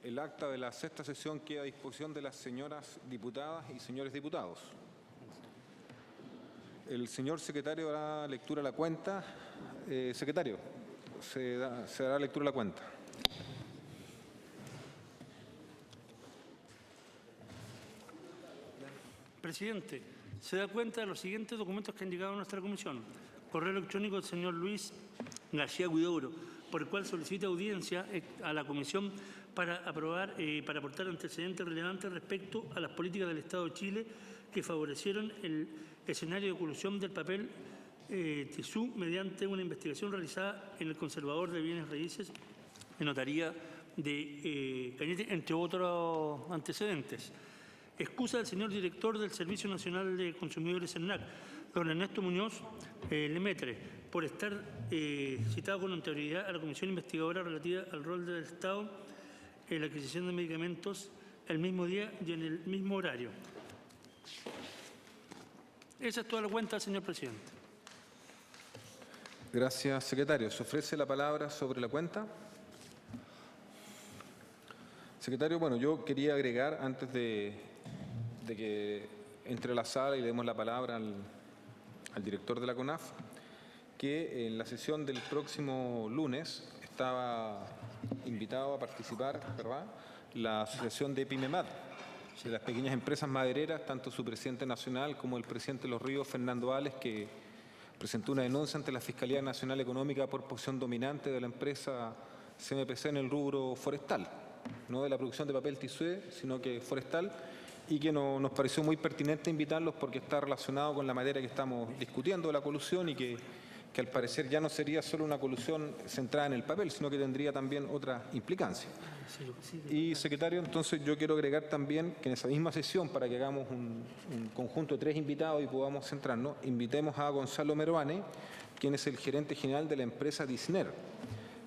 El acta de la sexta sesión queda a disposición de las señoras diputadas y señores diputados. El señor secretario dará lectura a la cuenta. Secretario, se dará lectura a la cuenta. Presidente, se da cuenta de los siguientes documentos que han llegado a nuestra comisión. Correo electrónico del señor Luis García Huidobro, por el cual solicita audiencia a la comisión para aportar antecedentes relevantes respecto a las políticas del Estado de Chile que favorecieron el escenario de colusión del papel tisú mediante una investigación realizada en el Conservador de Bienes Raíces en Notaría de Cañete, entre otros antecedentes. Excusa del señor director del Servicio Nacional de Consumidores, SERNAC, don Ernesto Muñoz Lemetre, por estar citado con anterioridad a la comisión investigadora relativa al rol del Estado en la adquisición de medicamentos el mismo día y en el mismo horario. Esa es toda la cuenta, señor presidente. Gracias, secretario. ¿Se ofrece la palabra sobre la cuenta? Secretario, bueno, yo quería agregar, antes de que entre a la sala y le demos la palabra al director de la CONAF, que en la sesión del próximo lunes estaba invitado a participar, ¿verdad?, la Asociación de PYMEMAT, de las pequeñas empresas madereras, tanto su presidente nacional como el presidente de Los Ríos, Fernando Ales, que presentó una denuncia ante la Fiscalía Nacional Económica por posición dominante de la empresa CMPC en el rubro forestal, no de la producción de papel tisú, sino que forestal, y que nos pareció muy pertinente invitarlos porque está relacionado con la materia que estamos discutiendo, la colusión, y que al parecer ya no sería solo una colusión centrada en el papel, sino que tendría también otras implicancias. Y, secretario, entonces yo quiero agregar también que en esa misma sesión, para que hagamos un conjunto de 3 invitados y podamos centrarnos, invitemos a Gonzalo Meruane, quien es el gerente general de la empresa Disner.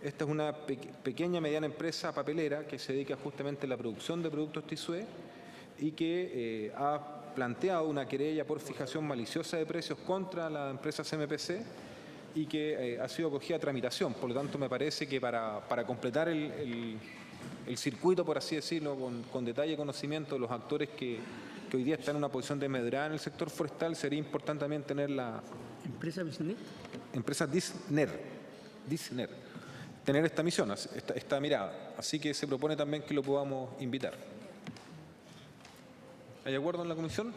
Esta es una pequeña mediana empresa papelera que se dedica justamente a la producción de productos tisúe y que ha planteado una querella por fijación maliciosa de precios contra la empresa CMPC y que ha sido acogida a tramitación. Por lo tanto, me parece que para completar el circuito, por así decirlo, con detalle y conocimiento de los actores que hoy día están en una posición de medrada en el sector forestal, sería importante también tener la ¿Empresa Disner? Empresa Disner, tener esta misión, esta mirada. Así que se propone también que lo podamos invitar. ¿Hay acuerdo en la comisión?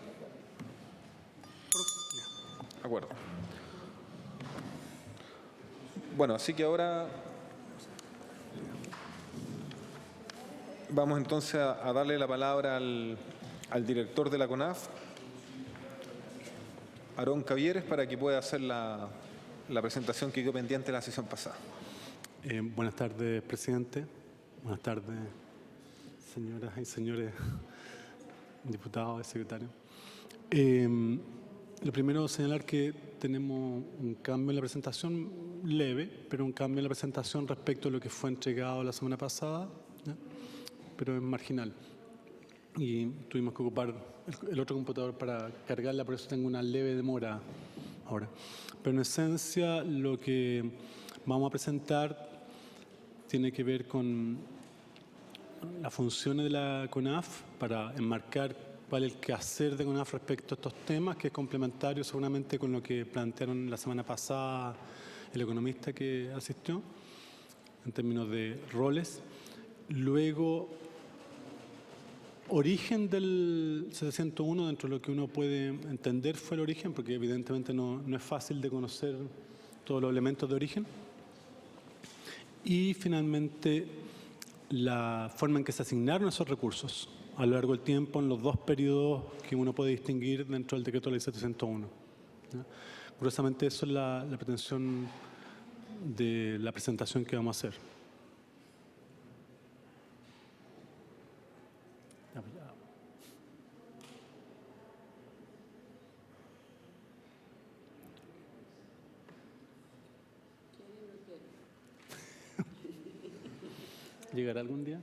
Acuerdo. Bueno, así que ahora vamos entonces a darle la palabra al director de la CONAF, Aarón Cavieres, para que pueda hacer la presentación que quedó pendiente de la sesión pasada. Buenas tardes, presidente. Buenas tardes, señoras y señores diputados y secretarios. Lo primero es señalar que tenemos un cambio en la presentación leve, pero un cambio en la presentación respecto a lo que fue entregado la semana pasada, ¿ya?, pero es marginal. Y tuvimos que ocupar el otro computador para cargarla, por eso tengo una leve demora ahora. Pero en esencia lo que vamos a presentar tiene que ver con las funciones de la CONAF para enmarcar cuál es el quehacer de CONAF respecto a estos temas, que es complementario seguramente con lo que plantearon la semana pasada el economista que asistió, en términos de roles. Luego, origen del 701, dentro de lo que uno puede entender fue el origen, porque evidentemente no es fácil de conocer todos los elementos de origen. Y finalmente, la forma en que se asignaron esos recursos a lo largo del tiempo en los 2 periodos que uno puede distinguir dentro del decreto de ley 701. ¿Ya? Curiosamente, eso es la pretensión de la presentación que vamos a hacer. ¿Llegará algún día?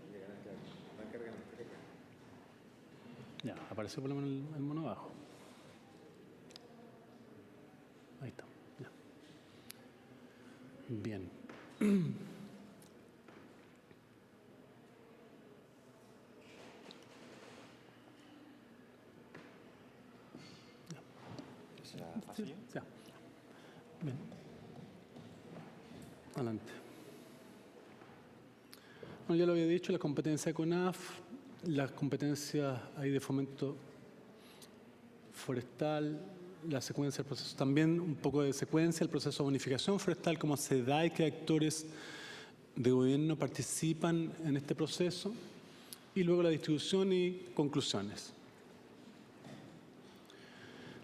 Ya, apareció por lo menos el mono abajo. Ahí está. Ya. Bien. Sí, ya. Bien. Adelante. Bueno, ya lo había dicho, la competencia de CONAF, las competencias ahí de fomento forestal, la secuencia del proceso, también un poco de secuencia, el proceso de bonificación forestal, cómo se da y qué actores de gobierno participan en este proceso, y luego la distribución y conclusiones.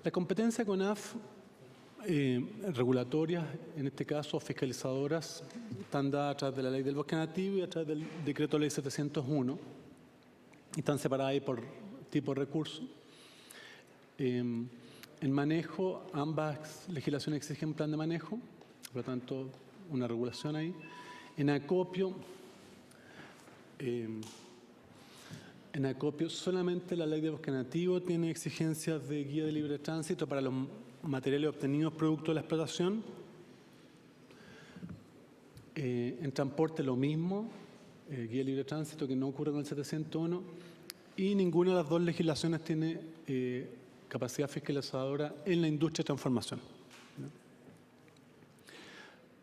La competencia CONAF, regulatorias, en este caso fiscalizadoras, están dadas a través de la Ley del Bosque Nativo y a través del Decreto Ley 701, y están separadas ahí por tipo de recurso. En manejo, ambas legislaciones exigen plan de manejo, por lo tanto, una regulación ahí. En acopio, solamente la Ley de Bosque Nativo tiene exigencias de guía de libre tránsito para los materiales obtenidos producto de la explotación. En transporte lo mismo, guía de libre tránsito, que no ocurre con el 701, y ninguna de las dos legislaciones tiene capacidad fiscalizadora en la industria de transformación.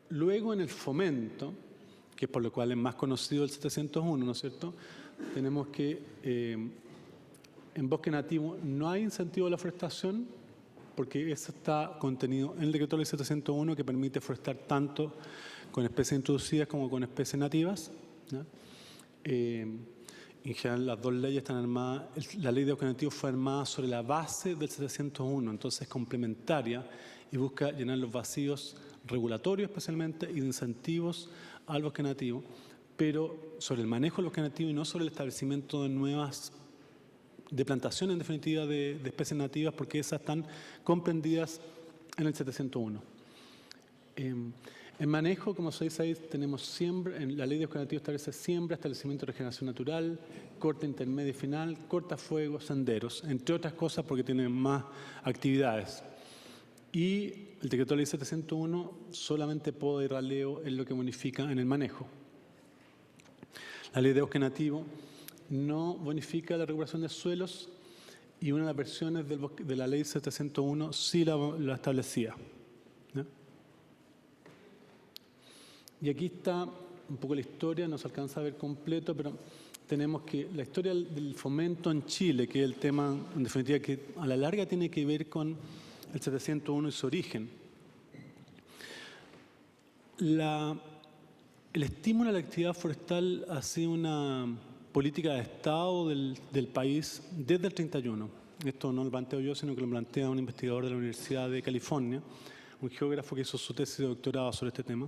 Luego, en el fomento, que es por lo cual es más conocido el 701, ¿no es cierto?, tenemos que en bosque nativo no hay incentivo a la forestación, porque eso está contenido en el Decreto Ley 701, que permite forestar tanto con especies introducidas como con especies nativas, ¿no? En general, las dos leyes están armadas. La Ley de Bosque Nativo fue armada sobre la base del 701, entonces es complementaria y busca llenar los vacíos regulatorios especialmente y de incentivos al bosque nativo, pero sobre el manejo del bosque nativo y no sobre el establecimiento de nuevas, de plantaciones en definitiva de especies nativas, porque esas están comprendidas en el 701. En manejo, como se dice ahí, tenemos siembra, en la Ley de Bosque Nativo establece siembra, establecimiento de regeneración natural, corte intermedio y final, cortafuegos, senderos, entre otras cosas porque tienen más actividades. Y el Decreto Ley 701 solamente poda y raleo es lo que bonifica en el manejo. La Ley de Bosque Nativo no bonifica la regulación de suelos y una de las versiones de la Ley 701 sí la establecía, ¿no? Y aquí está un poco la historia, no se alcanza a ver completo, pero tenemos que la historia del fomento en Chile, que es el tema, en definitiva, que a la larga tiene que ver con el 701 y su origen. El estímulo a la actividad forestal ha sido una política de Estado del país desde el 31. Esto no lo planteo yo, sino que lo plantea un investigador de la Universidad de California, un geógrafo que hizo su tesis de doctorado sobre este tema,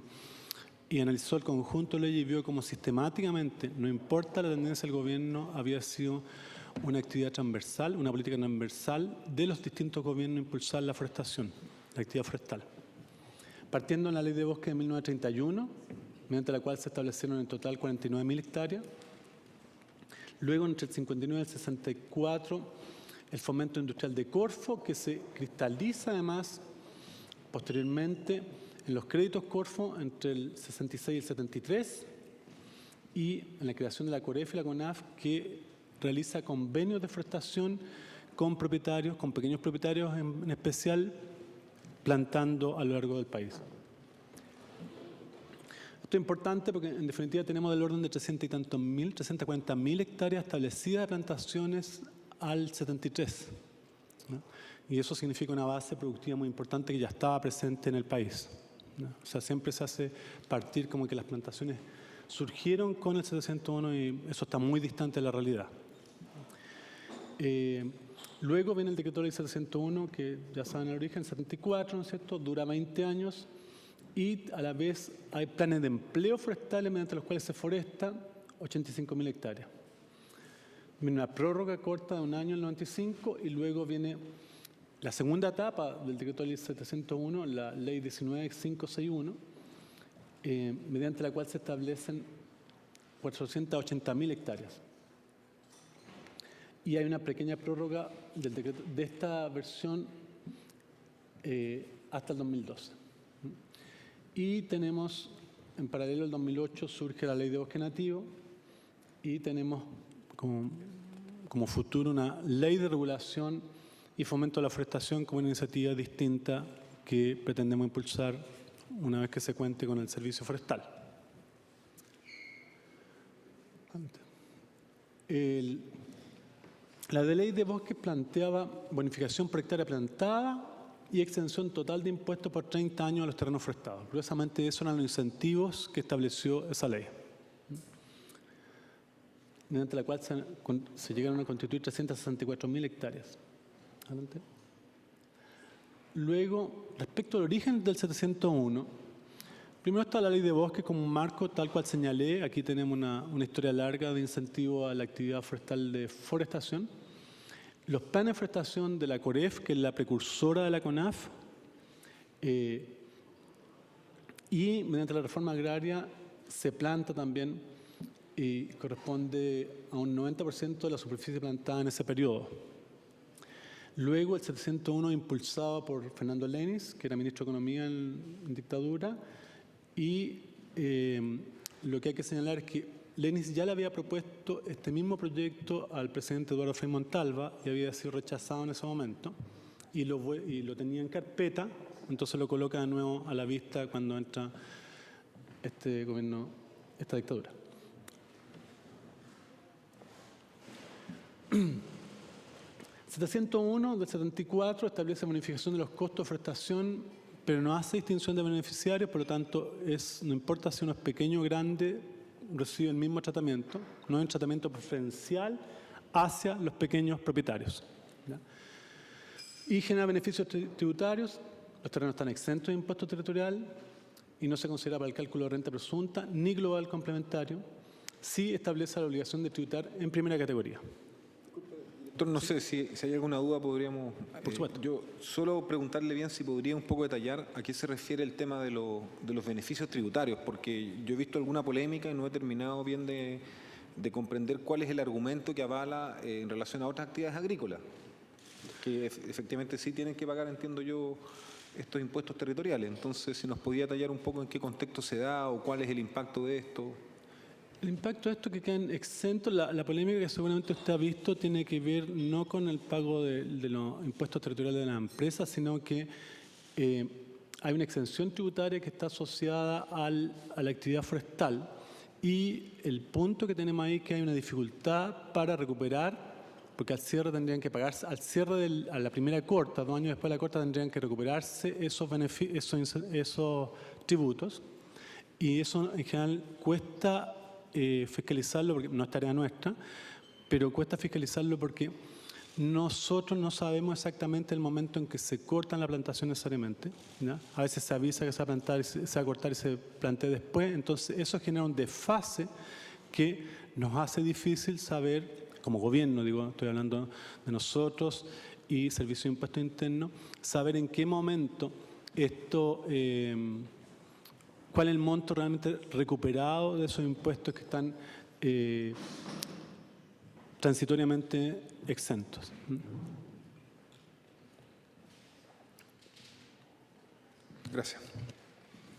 y analizó el conjunto de leyes y vio cómo sistemáticamente, no importa la tendencia del gobierno, había sido una actividad transversal, una política transversal de los distintos gobiernos impulsar la forestación, la actividad forestal. Partiendo en la Ley de Bosque de 1931, mediante la cual se establecieron en total 49.000 hectáreas. Luego, entre el 59 y el 64, el fomento industrial de Corfo, que se cristaliza además posteriormente en los créditos Corfo entre el 66 y el 73, y en la creación de la COREF y la CONAF, que realiza convenios de forestación con propietarios, con pequeños propietarios en especial, plantando a lo largo del país. Esto es importante porque en definitiva tenemos del orden de 340.000 hectáreas establecidas de plantaciones al 73, ¿no? Y eso significa una base productiva muy importante que ya estaba presente en el país, ¿no? O sea, siempre se hace partir como que las plantaciones surgieron con el 701 y eso está muy distante de la realidad. Luego viene el Decreto Ley 701, que ya saben el origen, 74, ¿no es cierto? Dura 20 años y a la vez hay planes de empleo forestales mediante los cuales se foresta 85.000 hectáreas. Viene una prórroga corta de un año, el 95, y luego viene la segunda etapa del Decreto Ley 701, la Ley 19.561, mediante la cual se establecen 480.000 hectáreas. Y hay una pequeña prórroga del decreto, de esta versión hasta el 2012. Y tenemos, en paralelo, el 2008 surge la Ley de Bosque Nativo y tenemos como futuro una ley de regulación y fomento de la forestación como una iniciativa distinta que pretendemos impulsar una vez que se cuente con el servicio forestal. La de ley de bosques planteaba bonificación por hectárea plantada y exención total de impuestos por 30 años a los terrenos forestados. Curiosamente, esos eran los incentivos que estableció esa ley, mediante la cual se llegaron a constituir 364.000 hectáreas. Adelante. Luego, respecto al origen del 701, primero está la ley de bosques como un marco, tal cual señalé. Aquí tenemos una historia larga de incentivo a la actividad forestal de forestación. Los planes de forestación de la COREF, que es la precursora de la CONAF, y mediante la reforma agraria se planta también y corresponde a un 90% de la superficie plantada en ese periodo. Luego el 701 impulsado por Fernando Lenis, que era ministro de Economía en dictadura, y lo que hay que señalar es que Lenis ya le había propuesto este mismo proyecto al presidente Eduardo Frei Montalva y había sido rechazado en ese momento y lo tenía en carpeta, entonces lo coloca de nuevo a la vista cuando entra este gobierno, esta dictadura. El 701 del 74 establece bonificación de los costos de forestación, pero no hace distinción de beneficiarios, por lo tanto no importa si uno es pequeño o grande, recibe el mismo tratamiento, no hay un tratamiento preferencial hacia los pequeños propietarios, ¿ya? Y genera beneficios tributarios. Los terrenos están exentos de impuesto territorial y no se considera para el cálculo de renta presunta ni global complementario. Sí establece la obligación de tributar en primera categoría. Doctor, no sé si hay alguna duda, podríamos... Por supuesto. Yo solo preguntarle bien si podría un poco detallar a qué se refiere el tema de los beneficios tributarios, porque yo he visto alguna polémica y no he terminado bien de comprender cuál es el argumento que avala en relación a otras actividades agrícolas, que efectivamente sí tienen que pagar, entiendo yo, estos impuestos territoriales. Entonces, si nos podía detallar un poco en qué contexto se da o cuál es el impacto de esto. El impacto de esto que quedan exentos, la polémica que seguramente usted ha visto tiene que ver no con el pago de los impuestos territoriales de las empresas, sino que hay una exención tributaria que está asociada a la actividad forestal y el punto que tenemos ahí es que hay una dificultad para recuperar, porque al cierre tendrían que pagarse, al cierre a la primera corta, 2 años después de la corta tendrían que recuperarse esos tributos y eso en general cuesta fiscalizarlo, porque no es tarea nuestra, pero cuesta fiscalizarlo porque nosotros no sabemos exactamente el momento en que se cortan la plantación necesariamente, ¿ya? A veces se avisa que se va a plantar, se va a cortar y se plantea después, entonces eso genera un desfase que nos hace difícil saber, como gobierno, digo, estoy hablando de nosotros y Servicio de Impuesto Interno, saber en qué momento esto... cuál es el monto realmente recuperado de esos impuestos que están transitoriamente exentos. Gracias.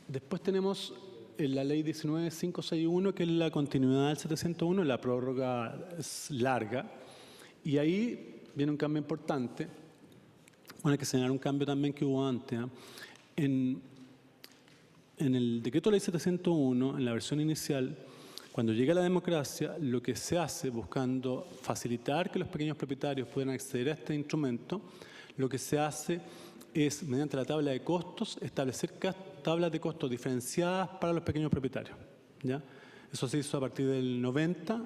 Después tenemos la ley 19.561, que es la continuidad del 701, la prórroga es larga, y ahí viene un cambio importante. Bueno, hay que señalar un cambio también que hubo antes, ¿eh? En el decreto de ley 701, en la versión inicial, cuando llega la democracia, lo que se hace buscando facilitar que los pequeños propietarios puedan acceder a este instrumento, lo que se hace es, mediante la tabla de costos, establecer tablas de costos diferenciadas para los pequeños propietarios, ¿ya? Eso se hizo a partir del 90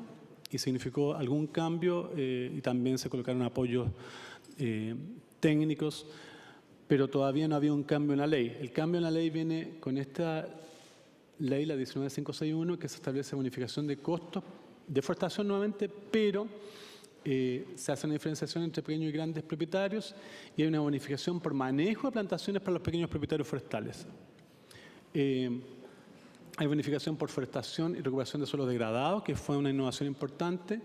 y significó algún cambio y también se colocaron apoyos técnicos, pero todavía no había un cambio en la ley. El cambio en la ley viene con esta ley, la 19.561, que se establece bonificación de costos de forestación nuevamente, pero se hace una diferenciación entre pequeños y grandes propietarios y hay una bonificación por manejo de plantaciones para los pequeños propietarios forestales. Hay bonificación por forestación y recuperación de suelos degradados, que fue una innovación importante.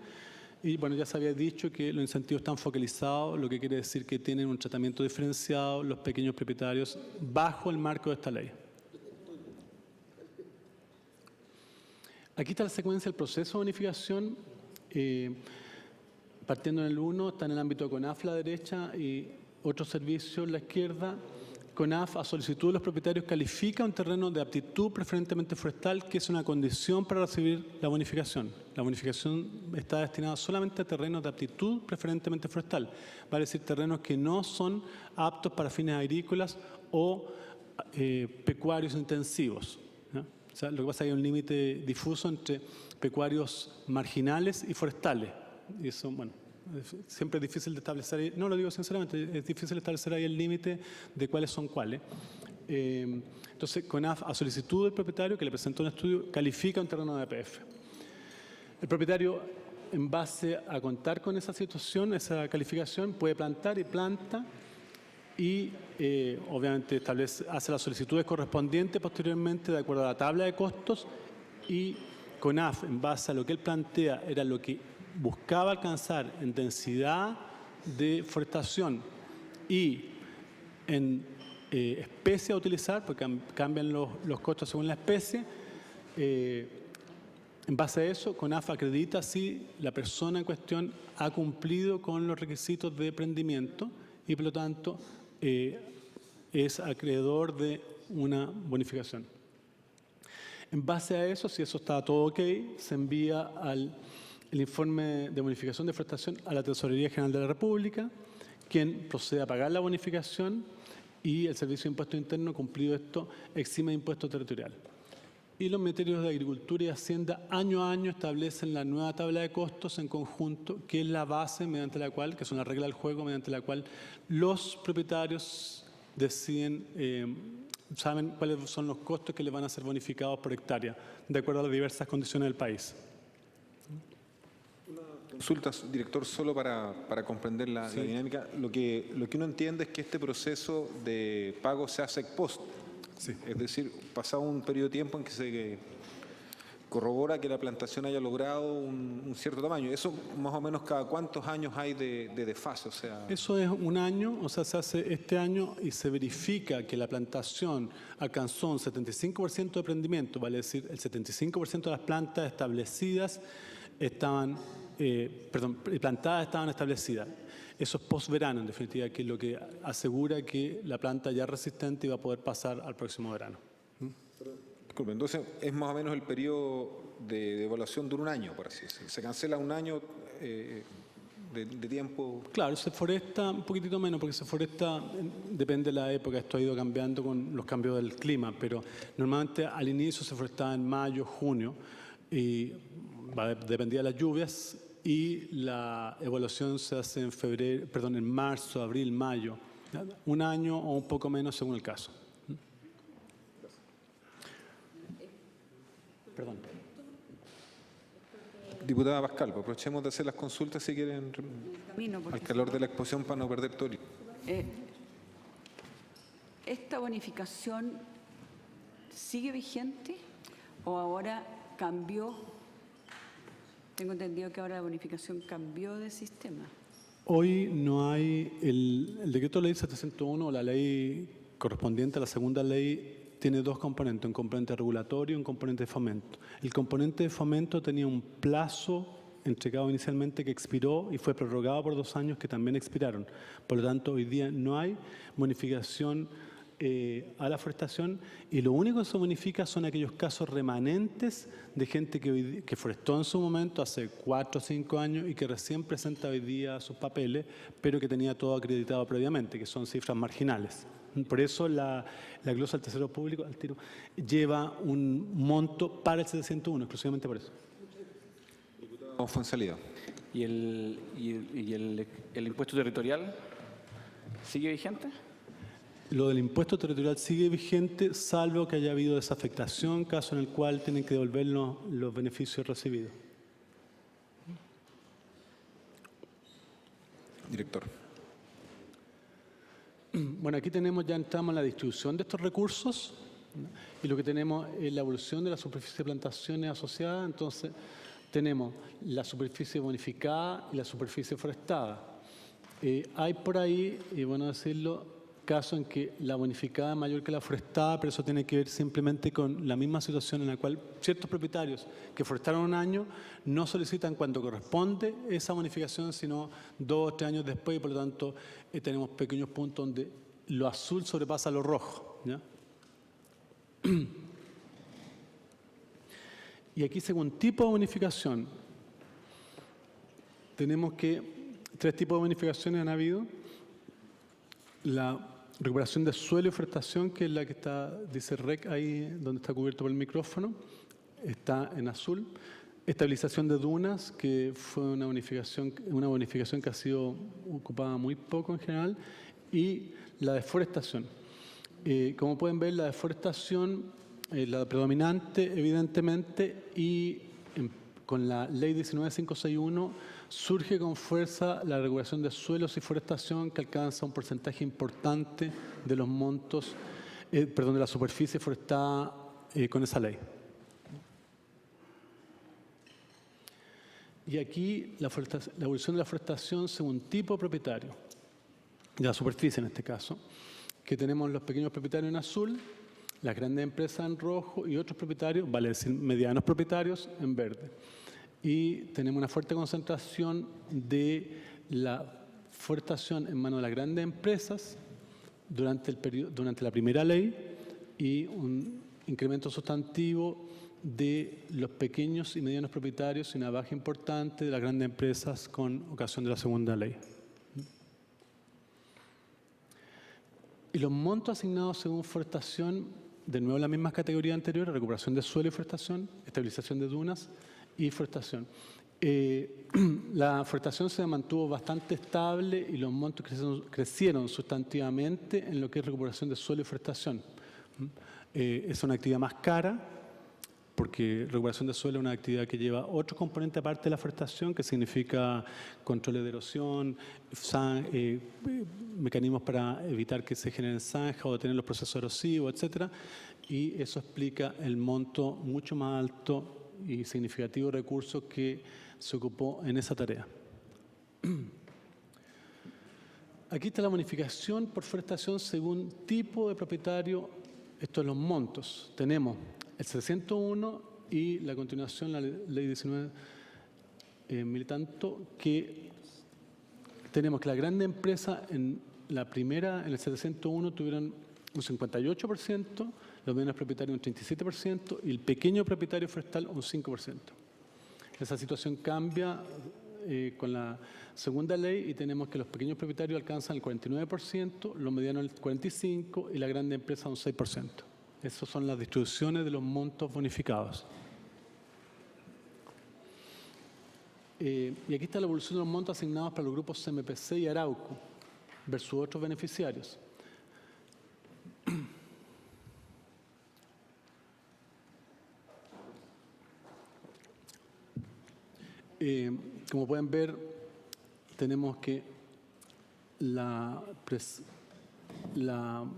Y bueno, ya se había dicho que los incentivos están focalizados, lo que quiere decir que tienen un tratamiento diferenciado los pequeños propietarios bajo el marco de esta ley. Aquí está la secuencia del proceso de bonificación. Partiendo en el 1, está en el ámbito de CONAF la derecha y otros servicios la izquierda. CONAF, a solicitud de los propietarios, califica un terreno de aptitud preferentemente forestal, que es una condición para recibir la bonificación. La bonificación está destinada solamente a terrenos de aptitud preferentemente forestal, vale decir, terrenos que no son aptos para fines agrícolas o pecuarios intensivos, ¿no? O sea, lo que pasa es que hay un límite difuso entre pecuarios marginales y forestales. Y eso, bueno, siempre es difícil de establecer, no lo digo sinceramente, es difícil establecer ahí el límite de cuáles son cuáles. Entonces, CONAF, a solicitud del propietario que le presentó un estudio, califica un terreno de APF. El propietario, en base a contar con esa situación, esa calificación, puede plantar y planta y obviamente hace las solicitudes correspondientes posteriormente de acuerdo a la tabla de costos, y CONAF, en base a lo que él plantea, era lo que buscaba alcanzar en densidad de forestación y en especie a utilizar, porque cambian los costos según la especie. En base a eso, CONAF acredita si la persona en cuestión ha cumplido con los requisitos de prendimiento y, por lo tanto, es acreedor de una bonificación. En base a eso, si eso está todo ok, se envía el informe de bonificación de forestación a la Tesorería General de la República, quien procede a pagar la bonificación, y el Servicio de Impuesto Interno, cumplido esto, exime de impuesto territorial. Y los ministerios de Agricultura y Hacienda año a año establecen la nueva tabla de costos en conjunto, que es la base mediante la cual, que es una regla del juego, mediante la cual los propietarios deciden, saben cuáles son los costos que les van a ser bonificados por hectárea, de acuerdo a las diversas condiciones del país. Consultas, director, solo para comprender la dinámica. Lo que uno entiende es que este proceso de pago se hace ex post. Sí. Es decir, pasado un periodo de tiempo en que se corrobora que la plantación haya logrado un cierto tamaño. ¿Eso más o menos cada cuántos años hay de desfase? O sea, eso es un año, o sea, se hace este año y se verifica que la plantación alcanzó un 75% de prendimiento, vale decir, el 75% de las plantas establecidas plantadas estaban establecidas. Eso es post-verano, en definitiva, que es lo que asegura que la planta ya es resistente y va a poder pasar al próximo verano. disculpe, entonces es más o menos el periodo de evaluación dura un año, por así decirlo. Se cancela un año de tiempo. Claro, se foresta un poquitito menos, porque se foresta, depende de la época, esto ha ido cambiando con los cambios del clima, pero normalmente al inicio se forestaba en mayo, junio, y dependía de las lluvias, y la evaluación se hace en marzo, abril, mayo, un año o un poco menos según el caso. Perdón. Diputada Pascal, pues aprovechemos de hacer las consultas si quieren al calor de la exposición para no perder todo. ¿Esta bonificación sigue vigente o ahora cambió? Tengo entendido que ahora la bonificación cambió de sistema. Hoy no hay el decreto de ley 701, la ley correspondiente a la segunda ley, tiene dos componentes, un componente regulatorio y un componente de fomento. El componente de fomento tenía un plazo entregado inicialmente que expiró y fue prorrogado por 2 años que también expiraron. Por lo tanto, hoy día no hay bonificación a la forestación, y lo único que se bonifica son aquellos casos remanentes de gente que forestó en su momento hace 4 o 5 años y que recién presenta hoy día sus papeles, pero que tenía todo acreditado previamente, que son cifras marginales. Por eso la glosa del Tesoro Público al tiro lleva un monto para el 701, exclusivamente por eso. ¿Cómo fue en salida? ¿Y el impuesto territorial sigue vigente? Lo del impuesto territorial sigue vigente, salvo que haya habido desafectación, caso en el cual tienen que devolver los beneficios recibidos. Director. Bueno, aquí ya entramos en la distribución de estos recursos, ¿no? Y lo que tenemos es la evolución de la superficie de plantaciones asociadas. Entonces, tenemos la superficie bonificada y la superficie forestada. Hay por ahí, y bueno decirlo, casos en que la bonificada es mayor que la forestada, pero eso tiene que ver simplemente con la misma situación en la cual ciertos propietarios que forestaron un año no solicitan cuando corresponde esa bonificación, sino 2 o 3 años después, y por lo tanto tenemos pequeños puntos donde lo azul sobrepasa lo rojo, ¿ya? Y aquí, según tipo de bonificación, tenemos que 3 tipos de bonificaciones han habido. La recuperación de suelo y forestación, que es la que está, dice REC ahí, donde está cubierto por el micrófono, está en azul. Estabilización de dunas, que fue una bonificación que ha sido ocupada muy poco en general. Y la deforestación. Como pueden ver, la deforestación es la predominante, evidentemente, y con la Ley 19561 surge con fuerza la regulación de suelos y forestación, que alcanza un porcentaje importante de los montos, de la superficie forestada con esa ley. Y aquí la evolución de la forestación según tipo propietario, de la superficie en este caso, que tenemos los pequeños propietarios en azul, las grandes empresas en rojo y otros propietarios, vale decir medianos propietarios, en verde. Y tenemos una fuerte concentración de la forestación en manos de las grandes empresas durante la primera ley y un incremento sustantivo de los pequeños y medianos propietarios y una baja importante de las grandes empresas con ocasión de la segunda ley. Y los montos asignados según forestación, de nuevo las mismas categorías anteriores: recuperación de suelo y forestación, estabilización de dunas y forestación. La forestación se mantuvo bastante estable y los montos crecieron sustantivamente en lo que es recuperación de suelo y forestación. Es una actividad más cara, porque recuperación de suelo es una actividad que lleva otro componente aparte de la forestación, que significa controles de erosión, mecanismos para evitar que se generen zanjas o detener los procesos erosivos, etc. Y eso explica el monto mucho más alto y significativo de recursos que se ocupó en esa tarea. Aquí está la bonificación por forestación según tipo de propietario. Estos son los montos. Tenemos el 701 y la continuación, la ley 19 militanto, que tenemos que la grande empresa en la primera, en el 701, tuvieron un 58%, los medianos propietarios un 37% y el pequeño propietario forestal un 5%. Esa situación cambia con la segunda ley y tenemos que los pequeños propietarios alcanzan el 49%, los medianos el 45% y la grande empresa un 6%. Esas son las distribuciones de los montos bonificados. Y aquí está la evolución de los montos asignados para los grupos CMPC y Arauco versus otros beneficiarios. Como pueden ver, tenemos que las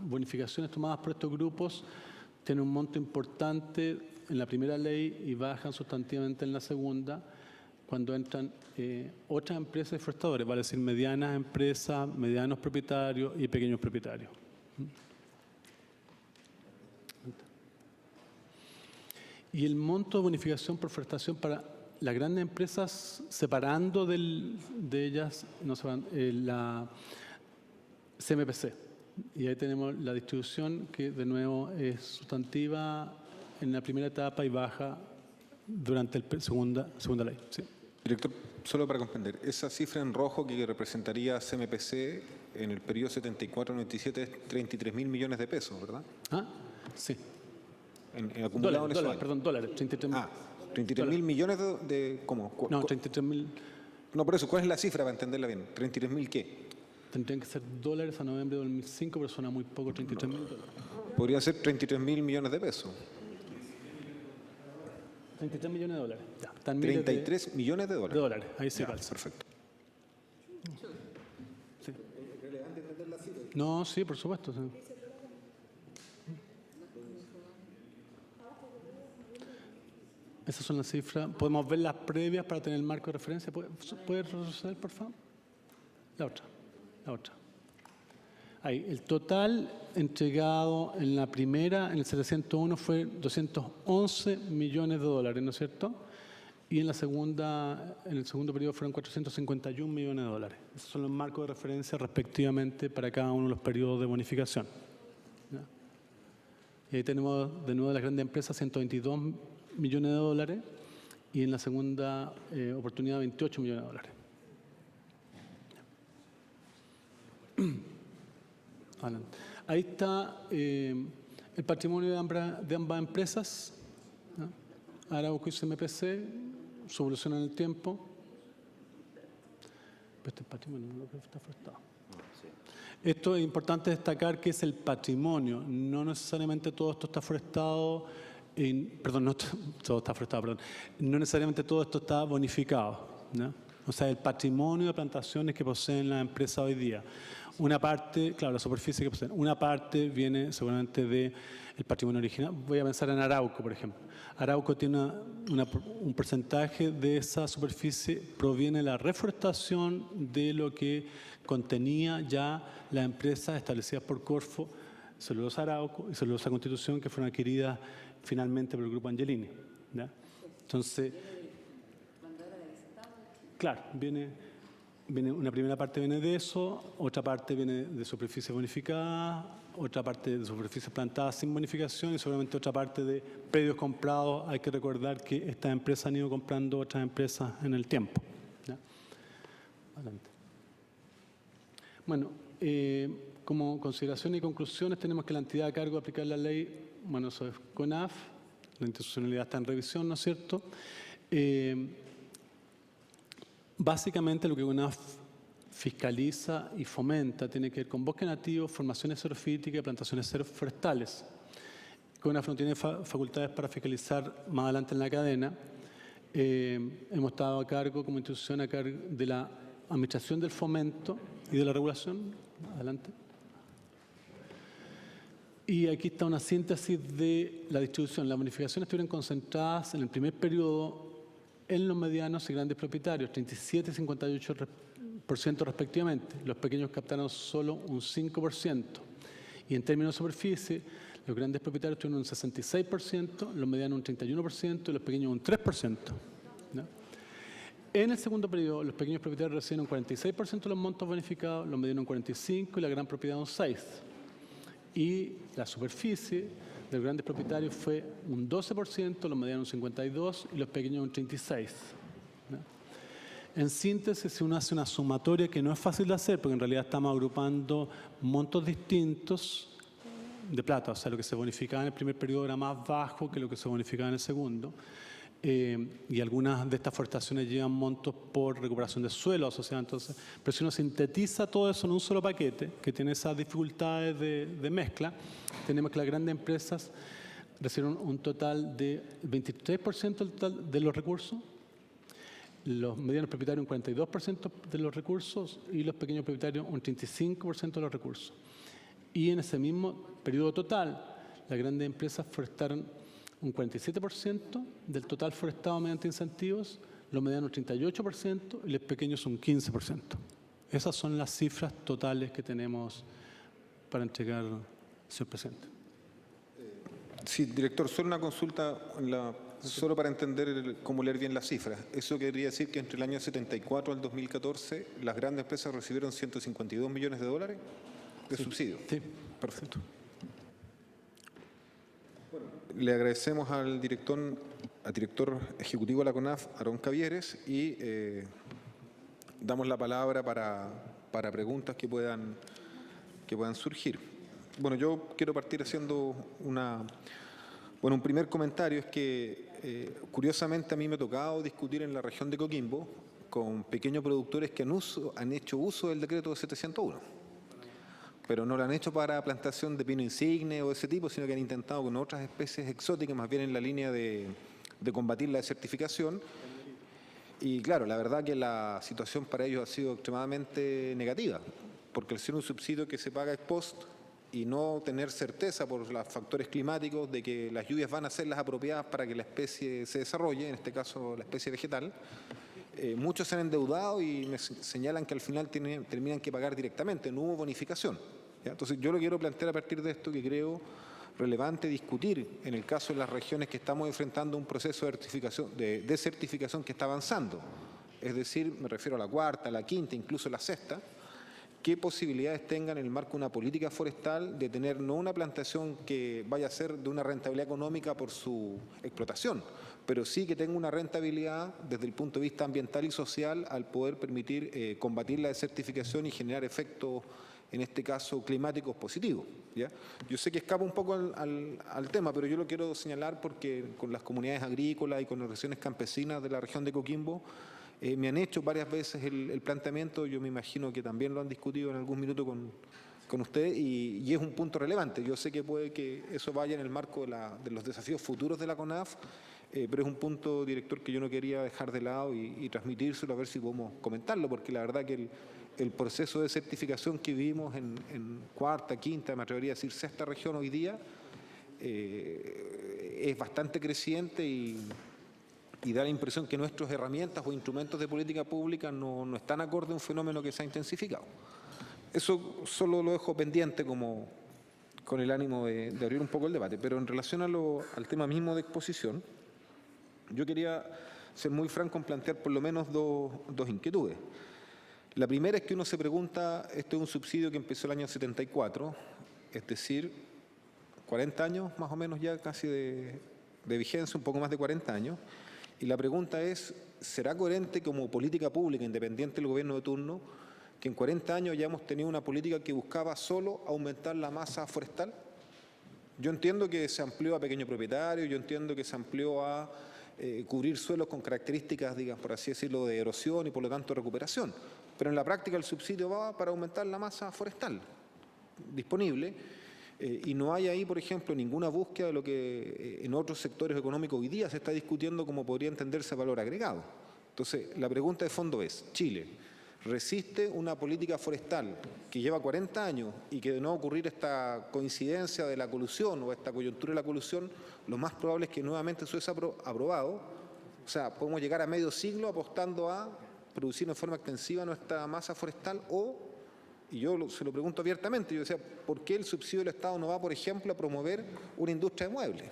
bonificaciones tomadas por estos grupos tienen un monto importante en la primera ley y bajan sustantivamente en la segunda cuando entran otras empresas y forestadores, vale decir medianas empresas, medianos propietarios y pequeños propietarios. Y el monto de bonificación por forestación para las grandes empresas, separando de ellas la CMPC. Y ahí tenemos la distribución que de nuevo es sustantiva en la primera etapa y baja durante la segunda ley. ¿Sí? Director, solo para comprender, esa cifra en rojo que representaría CMPC en el periodo 74-97 es 33.000 millones de pesos, ¿verdad? Ah, sí. En acumulado en dólares, 33.000. Ah, 33.000 millones de ¿cómo? No, 33.000. No, por eso, ¿cuál es la cifra para entenderla bien? ¿33.000 qué? Tendrían que ser dólares a noviembre de 2005, pero suena muy poco, 33.000 dólares. Podría ser 33.000 millones de pesos. 33 millones de dólares. Ya, 33 millones de dólares. De dólares, ahí sí Ya, calza. perfecto. Sí. No, sí, por supuesto. Sí. Esas son las cifras. Podemos ver las previas para tener el marco de referencia. ¿Puede retroceder, por favor? La otra. Ahí, el total entregado en la primera, en el 701, fue 211 millones de dólares, ¿no es cierto? y en el segundo periodo fueron 451 millones de dólares. Esos son los marcos de referencia respectivamente para cada uno de los periodos de bonificación. ¿Ya? Y ahí tenemos de nuevo de las grandes empresas 122 millones de dólares y en la segunda oportunidad 28 millones de dólares. Ahí está el patrimonio de ambas empresas, ¿no? Arauco y CMPC, su evolución en el tiempo. Pero este patrimonio no está afectado. Esto es importante destacar que es el patrimonio, no necesariamente todo esto está forestado, no necesariamente todo esto está bonificado, ¿no? O sea, el patrimonio de plantaciones que poseen las empresas hoy día. Una parte, claro, la superficie que poseen, una parte viene seguramente del patrimonio original. Voy a pensar en Arauco, por ejemplo. Arauco tiene un porcentaje de esa superficie, proviene de la reforestación de lo que contenía ya las empresas establecidas por Corfo, Celulosa Arauco y Celulosa Constitución, que fueron adquiridas finalmente por el Grupo Angelini, ¿ya? Entonces, claro, una primera parte viene de eso, otra parte viene de superficie bonificada, otra parte de superficie plantada sin bonificación y seguramente otra parte de predios comprados. Hay que recordar que estas empresas han ido comprando otras empresas en el tiempo, ¿ya? Adelante. Bueno, como consideraciones y conclusiones tenemos que la entidad a cargo de aplicar la ley, bueno, eso es CONAF, la institucionalidad está en revisión, ¿no es cierto? Básicamente lo que CONAF fiscaliza y fomenta tiene que ver con bosque nativo, formaciones xerofíticas y plantaciones forestales. CONAF no tiene facultades para fiscalizar más adelante en la cadena. Hemos estado a cargo, como institución, a cargo de la administración del fomento y de la regulación. Adelante. Y aquí está una síntesis de la distribución. Las bonificaciones estuvieron concentradas en el primer periodo en los medianos y grandes propietarios, 37 y 58% respectivamente. Los pequeños captaron solo un 5%. Y en términos de superficie, los grandes propietarios tuvieron un 66%, los medianos un 31% y los pequeños un 3%. ¿No? En el segundo periodo, los pequeños propietarios recibieron un 46% de los montos bonificados, los medianos un 45% y la gran propiedad un 6%. Y la superficie de los grandes propietarios fue un 12%, los medianos un 52% y los pequeños un 36%. ¿No? En síntesis, si uno hace una sumatoria que no es fácil de hacer, porque en realidad estamos agrupando montos distintos de plata, o sea, lo que se bonificaba en el primer periodo era más bajo que lo que se bonificaba en el segundo. Y algunas de estas forestaciones llevan montos por recuperación de suelo asociados. Entonces, pero si uno sintetiza todo eso en un solo paquete, que tiene esas dificultades de mezcla, tenemos que las grandes empresas recibieron un total de 23% del total de los recursos, los medianos propietarios un 42% de los recursos y los pequeños propietarios un 35% de los recursos. Y en ese mismo periodo total, las grandes empresas forestaron un 47% del total forestado mediante incentivos, los medianos un 38% y los pequeños un 15%. Esas son las cifras totales que tenemos para entregar, señor presidente. Sí, director, solo una consulta, solo para entender cómo leer bien las cifras. Eso querría decir que entre el año 74 al 2014 las grandes empresas recibieron 152 millones de dólares de subsidio. Sí. Perfecto. Le agradecemos al director ejecutivo de la CONAF, Aarón Cavieres, y damos la palabra para preguntas que puedan surgir. Bueno, yo quiero partir haciendo un primer comentario, es que curiosamente a mí me ha tocado discutir en la región de Coquimbo con pequeños productores que han hecho uso del decreto 701. Pero no lo han hecho para plantación de pino insigne o de ese tipo, sino que han intentado con otras especies exóticas, más bien en la línea de combatir la desertificación. Y claro, la verdad que la situación para ellos ha sido extremadamente negativa, porque al ser un subsidio que se paga ex post y no tener certeza por los factores climáticos de que las lluvias van a ser las apropiadas para que la especie se desarrolle, en este caso la especie vegetal, muchos se han endeudado y me señalan que al final terminan que pagar directamente, no hubo bonificación. ¿Ya? Entonces yo lo quiero plantear a partir de esto, que creo relevante discutir en el caso de las regiones que estamos enfrentando un proceso de desertificación que está avanzando. Es decir, me refiero a la cuarta, la quinta, incluso la sexta, qué posibilidades tengan en el marco de una política forestal de tener no una plantación que vaya a ser de una rentabilidad económica por su explotación, pero sí que tenga una rentabilidad desde el punto de vista ambiental y social al poder permitir combatir la desertificación y generar efectos, en este caso, climáticos positivos, ¿ya? Yo sé que escapa un poco al tema, pero yo lo quiero señalar porque con las comunidades agrícolas y con las organizaciones campesinas de la región de Coquimbo me han hecho varias veces el planteamiento, yo me imagino que también lo han discutido en algún minuto con usted y es un punto relevante. Yo sé que puede que eso vaya en el marco de los desafíos futuros de la CONAF, pero es un punto, director, que yo no quería dejar de lado y transmitírselo a ver si podemos comentarlo, porque la verdad que el proceso de certificación que vivimos en cuarta, quinta, me atrevería a decir sexta región hoy día, es bastante creciente y da la impresión que nuestras herramientas o instrumentos de política pública no están acorde a un fenómeno que se ha intensificado. Eso solo lo dejo pendiente como con el ánimo de abrir un poco el debate, pero en relación al tema mismo de exposición, yo quería ser muy franco en plantear por lo menos dos inquietudes. La primera es que uno se pregunta, este es un subsidio que empezó el año 74, es decir, 40 años más o menos ya casi de vigencia, un poco más de 40 años, y la pregunta es, ¿será coherente como política pública independiente del gobierno de turno que en 40 años ya hemos tenido una política que buscaba solo aumentar la masa forestal? Yo entiendo que se amplió a pequeños propietarios, yo entiendo que se amplió a cubrir suelos con características, digamos, por así decirlo, de erosión y por lo tanto recuperación, pero en la práctica el subsidio va para aumentar la masa forestal disponible. Y no hay ahí, por ejemplo, ninguna búsqueda de lo que en otros sectores económicos hoy día se está discutiendo como podría entenderse valor agregado. Entonces, la pregunta de fondo es, ¿Chile resiste una política forestal que lleva 40 años y que de no ocurrir esta coincidencia de la colusión o esta coyuntura de la colusión, lo más probable es que nuevamente eso sea aprobado? O sea, podemos llegar a medio siglo apostando a producir en forma extensiva nuestra masa forestal y yo se lo pregunto abiertamente, yo decía, ¿por qué el subsidio del Estado no va, por ejemplo, a promover una industria de muebles?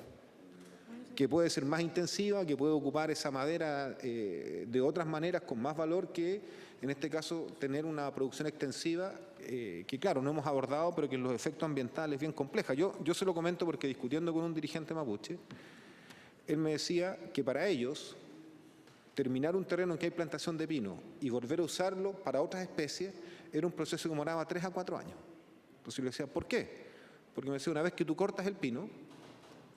Que puede ser más intensiva, que puede ocupar esa madera de otras maneras con más valor que, en este caso, tener una producción extensiva que, claro, no hemos abordado, pero que en los efectos ambientales es bien compleja. Yo se lo comento porque discutiendo con un dirigente mapuche, él me decía que para ellos terminar un terreno en que hay plantación de pino y volver a usarlo para otras especies era un proceso que demoraba 3 a 4 años. Entonces yo le decía, ¿por qué? Porque me decía, una vez que tú cortas el pino,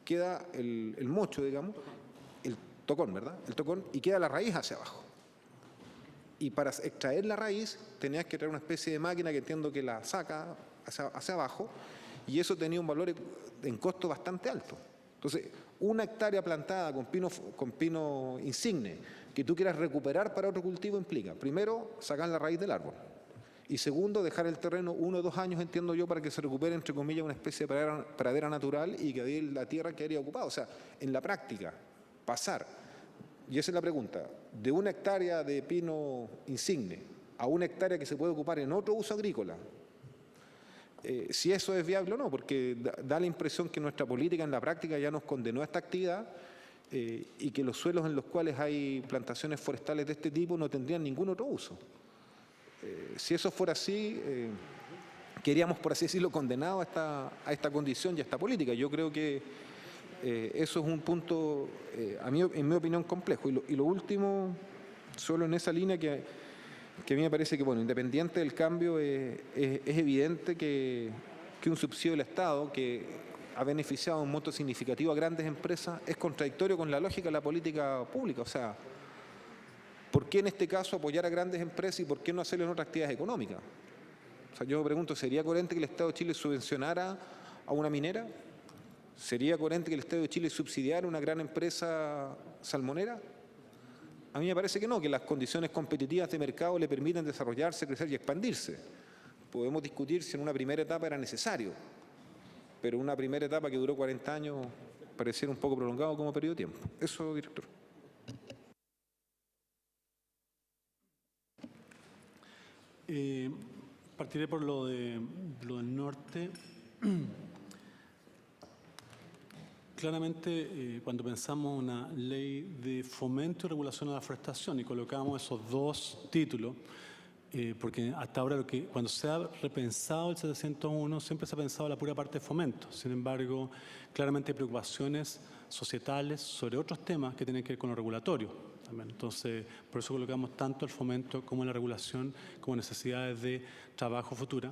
queda el mocho, digamos, el tocón, ¿verdad? El tocón, y queda la raíz hacia abajo. Y para extraer la raíz tenías que traer una especie de máquina que entiendo que la saca hacia abajo, y eso tenía un valor en costo bastante alto. Entonces, una hectárea plantada con pino insigne que tú quieras recuperar para otro cultivo implica, primero, sacar la raíz del árbol. Y segundo, dejar el terreno 1 o 2 años, entiendo yo, para que se recupere, entre comillas, una especie de pradera natural y que ahí la tierra quedaría ocupada. O sea, en la práctica, pasar, y esa es la pregunta, de 1 hectárea de pino insigne a 1 hectárea que se puede ocupar en otro uso agrícola, si eso es viable o no, porque da la impresión que nuestra política en la práctica ya nos condenó a esta actividad y que los suelos en los cuales hay plantaciones forestales de este tipo no tendrían ningún otro uso. Si eso fuera así, queríamos, por así decirlo, condenados a esta condición y a esta política. Yo creo que eso es un punto, en mi opinión, complejo. Y lo último, solo en esa línea que a mí me parece que, bueno, independiente del cambio, es evidente que un subsidio del Estado que ha beneficiado un monto significativo a grandes empresas es contradictorio con la lógica de la política pública. O sea, ¿por qué en este caso apoyar a grandes empresas y por qué no hacerlo en otras actividades económicas? O sea, yo me pregunto, ¿sería coherente que el Estado de Chile subvencionara a una minera? ¿Sería coherente que el Estado de Chile subsidiara una gran empresa salmonera? A mí me parece que no, que las condiciones competitivas de mercado le permiten desarrollarse, crecer y expandirse. Podemos discutir si en una primera etapa era necesario, pero una primera etapa que duró 40 años pareciera un poco prolongado como periodo de tiempo. Eso, director. Partiré por lo del norte. claramente cuando pensamos una ley de fomento y regulación a la forestación y colocamos esos dos títulos, porque hasta ahora cuando se ha repensado el 701 siempre se ha pensado la pura parte de fomento. Sin embargo, claramente hay preocupaciones societales sobre otros temas que tienen que ver con lo regulatorio también. Entonces, por eso colocamos tanto el fomento como la regulación como necesidades de trabajo futura.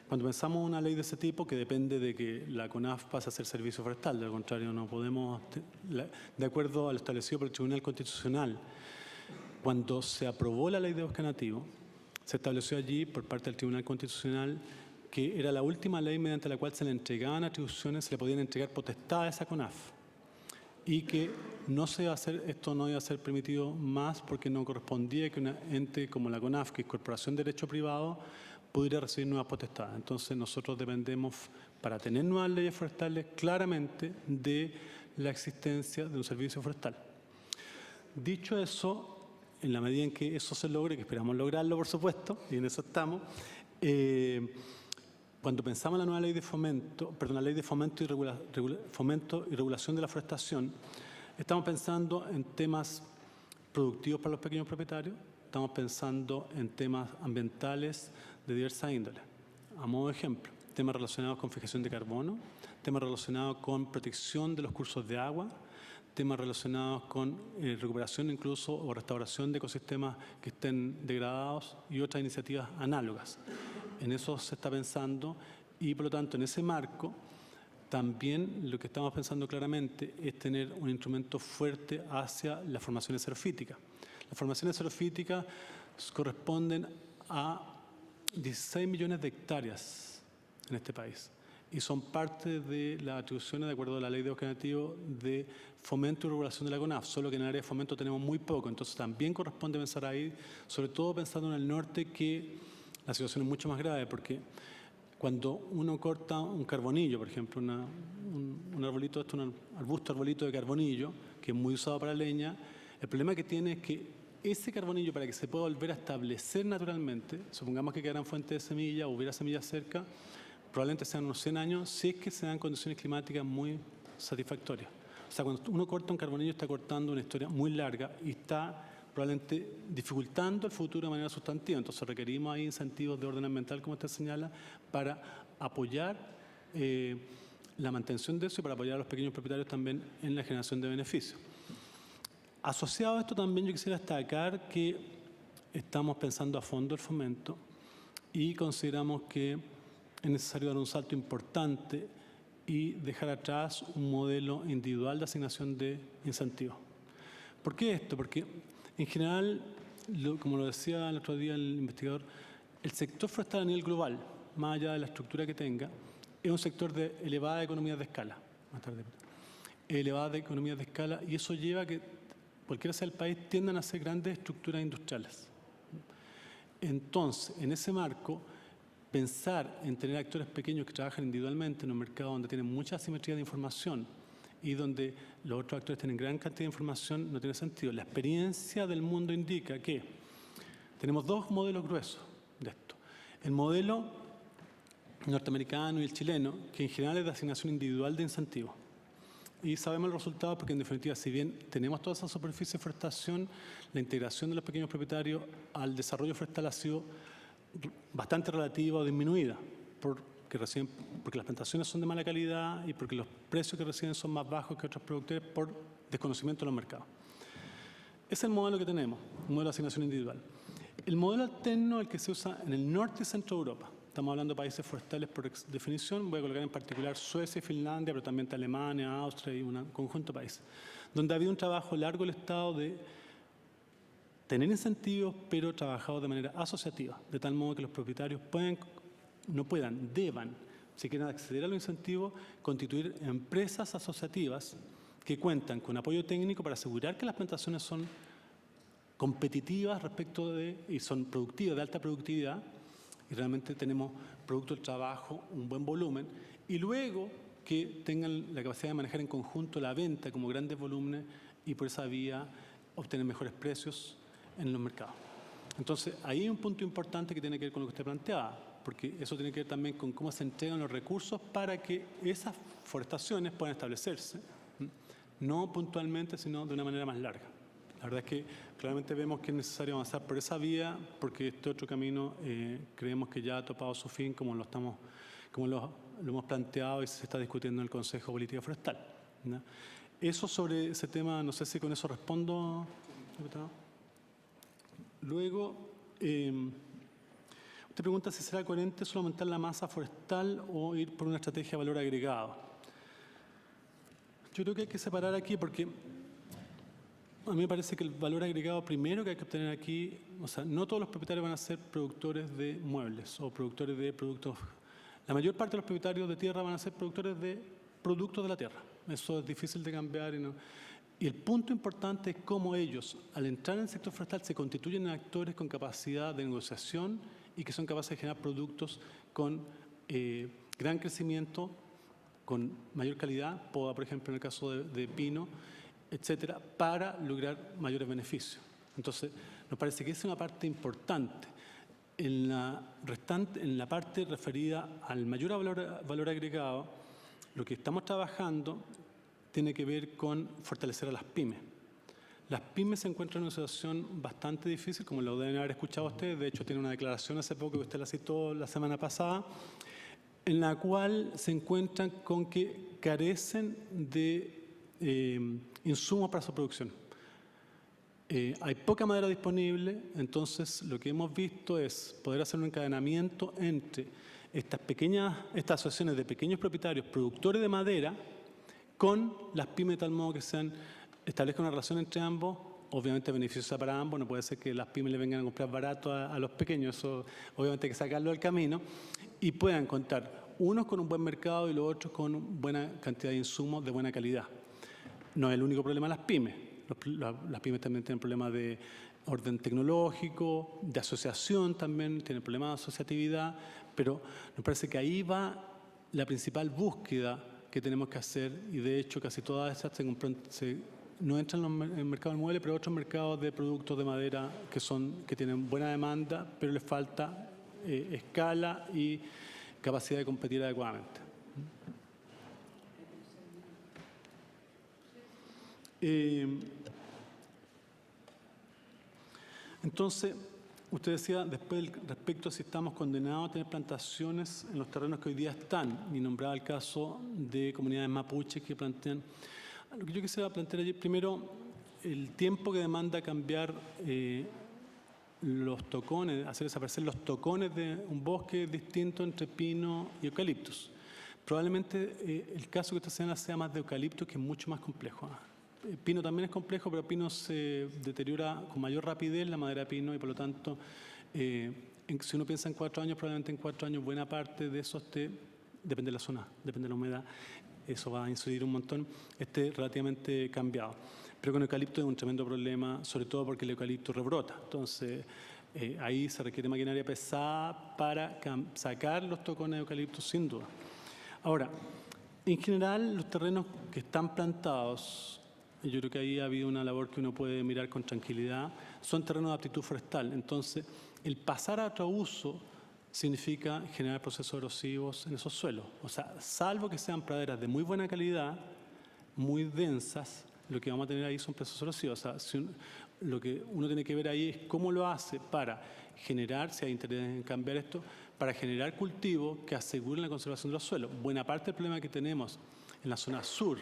Cuando pensamos una ley de ese tipo, que depende de que la CONAF pase a ser servicio forestal, de lo contrario no podemos, de acuerdo a lo establecido por el Tribunal Constitucional, cuando se aprobó la ley de bosque nativo, se estableció allí por parte del Tribunal Constitucional que era la última ley mediante la cual se le entregaban atribuciones, se le podían entregar potestades a CONAF y que esto no iba a ser permitido más porque no correspondía que un ente como la CONAF, que es Corporación de Derecho Privado, pudiera recibir nuevas potestades. Entonces nosotros dependemos, para tener nuevas leyes forestales, claramente de la existencia de un servicio forestal. Dicho eso, en la medida en que eso se logre, que esperamos lograrlo por supuesto, y en eso estamos, cuando pensamos en la nueva ley de fomento, la ley de fomento y regulación de la forestación, estamos pensando en temas productivos para los pequeños propietarios, estamos pensando en temas ambientales de diversa índole. A modo de ejemplo, temas relacionados con fijación de carbono, temas relacionados con protección de los cursos de agua, temas relacionados con recuperación incluso o restauración de ecosistemas que estén degradados y otras iniciativas análogas. En eso se está pensando y, por lo tanto, en ese marco, también lo que estamos pensando claramente es tener un instrumento fuerte hacia las formaciones xerofíticas. Las formaciones xerofíticas corresponden a 16 millones de hectáreas en este país y son parte de las atribuciones, de acuerdo a la ley de bosque nativo, de fomento y regulación de la CONAF, solo que en el área de fomento tenemos muy poco, entonces también corresponde pensar ahí, sobre todo pensando en el norte, que la situación es mucho más grave, porque cuando uno corta un carbonillo, por ejemplo, un arbolito, un arbusto arbolito de carbonillo, que es muy usado para leña, el problema que tiene es que ese carbonillo, para que se pueda volver a establecer naturalmente, supongamos que quedaran fuentes de semilla o hubiera semillas cerca, probablemente sean unos 100 años, si es que se dan condiciones climáticas muy satisfactorias. O sea, cuando uno corta un carbonillo está cortando una historia muy larga y está probablemente dificultando el futuro de manera sustantiva. Entonces requerimos ahí incentivos de orden ambiental, como usted señala, para apoyar la mantención de eso y para apoyar a los pequeños propietarios también en la generación de beneficios. Asociado a esto también yo quisiera destacar que estamos pensando a fondo el fomento y consideramos que es necesario dar un salto importante y dejar atrás un modelo individual de asignación de incentivos. ¿Por qué esto? Porque en general, como lo decía el otro día el investigador, el sector forestal a nivel global, más allá de la estructura que tenga, es un sector de elevada economía de escala. Elevada economía de escala, y eso lleva a que cualquiera sea el país tiendan a ser grandes estructuras industriales. Entonces, en ese marco, pensar en tener actores pequeños que trabajan individualmente en un mercado donde tienen mucha asimetría de información y donde los otros actores tienen gran cantidad de información no tiene sentido. La experiencia del mundo indica que tenemos dos modelos gruesos de esto. El modelo norteamericano y el chileno, que en general es de asignación individual de incentivos. Y sabemos el resultado porque, en definitiva, si bien tenemos toda esa superficie de forestación, la integración de los pequeños propietarios al desarrollo forestal ha sido bastante relativa o disminuida, porque las plantaciones son de mala calidad y porque los precios que reciben son más bajos que otros productores por desconocimiento de los mercados. Ese es el modelo que tenemos, un modelo de asignación individual. El modelo alterno es el que se usa en el norte y centro de Europa. Estamos hablando de países forestales por definición. Voy a colocar en particular Suecia y Finlandia, pero también Alemania, Austria y un conjunto de países, donde ha habido un trabajo largo del Estado de tener incentivos, pero trabajados de manera asociativa, de tal modo que los propietarios deban, si quieren acceder a los incentivos, constituir empresas asociativas que cuentan con apoyo técnico para asegurar que las plantaciones son competitivas y son productivas, de alta productividad, y realmente tenemos producto del trabajo, un buen volumen, y luego que tengan la capacidad de manejar en conjunto la venta como grandes volúmenes y por esa vía obtener mejores precios en los mercados. Entonces, ahí hay un punto importante que tiene que ver con lo que usted planteaba, porque eso tiene que ver también con cómo se entregan los recursos para que esas forestaciones puedan establecerse, no puntualmente, sino de una manera más larga. La verdad es que claramente vemos que es necesario avanzar por esa vía, porque este otro camino creemos que ya ha topado su fin, como lo hemos planteado y se está discutiendo en el Consejo de Política Forestal, ¿no? Eso sobre ese tema, no sé si con eso respondo, diputado. Luego, usted pregunta si será coherente solo aumentar la masa forestal o ir por una estrategia de valor agregado. Yo creo que hay que separar aquí porque a mí me parece que el valor agregado primero que hay que obtener aquí, o sea, no todos los propietarios van a ser productores de muebles o productores de productos. La mayor parte de los propietarios de tierra van a ser productores de productos de la tierra. Eso es difícil de cambiar. Y el punto importante es cómo ellos, al entrar en el sector forestal, se constituyen en actores con capacidad de negociación y que son capaces de generar productos con gran crecimiento, con mayor calidad, poda, por ejemplo, en el caso de pino, etcétera, para lograr mayores beneficios. Entonces, nos parece que esa es una parte importante. En la parte referida al mayor valor agregado, lo que estamos trabajando tiene que ver con fortalecer a las pymes. Las pymes se encuentran en una situación bastante difícil, como lo deben haber escuchado ustedes. De hecho, tiene una declaración hace poco que usted la citó la semana pasada, en la cual se encuentran con que carecen de insumos para su producción. Hay poca madera disponible, entonces lo que hemos visto es poder hacer un encadenamiento entre estas asociaciones de pequeños propietarios, productores de madera, con las pymes de tal modo que establezca una relación entre ambos, obviamente beneficiosa para ambos. No puede ser que las pymes le vengan a comprar barato a los pequeños, eso obviamente hay que sacarlo del camino, y puedan contar unos con un buen mercado y los otros con buena cantidad de insumos de buena calidad. No es el único problema de las pymes. Las pymes también tienen problemas de orden tecnológico, de asociación también, tienen problemas de asociatividad, pero me parece que ahí va la principal búsqueda que tenemos que hacer, y de hecho casi todas esas no entran en el mercado del mueble, pero otros mercados de productos de madera que tienen buena demanda, pero les falta escala y capacidad de competir adecuadamente. Entonces, usted decía después respecto a si estamos condenados a tener plantaciones en los terrenos que hoy día están, y nombraba el caso de comunidades mapuches que plantean. Lo que yo quisiera plantear allí, primero, el tiempo que demanda cambiar los tocones, hacer desaparecer los tocones de un bosque distinto entre pino y eucaliptus. Probablemente el caso que usted señala sea más de eucaliptus, que es mucho más complejo. Pino también es complejo, pero pino se deteriora con mayor rapidez, la madera de pino, y por lo tanto, si uno piensa en 4 años, probablemente en 4 años buena parte de eso depende de la zona, depende de la humedad, eso va a incidir un montón, esté relativamente cambiado. Pero con eucalipto es un tremendo problema, sobre todo porque el eucalipto rebrota. Entonces, ahí se requiere maquinaria pesada para sacar los tocones de eucalipto, sin duda. Ahora, en general, los terrenos que están plantados, y yo creo que ahí ha habido una labor que uno puede mirar con tranquilidad, son terrenos de aptitud forestal. Entonces, el pasar a otro uso significa generar procesos erosivos en esos suelos. O sea, salvo que sean praderas de muy buena calidad, muy densas, lo que vamos a tener ahí son procesos erosivos. O sea, lo que uno tiene que ver ahí es cómo lo hace para generar, si hay interés en cambiar esto, para generar cultivos que aseguren la conservación de los suelos. Buena parte del problema que tenemos en la zona sur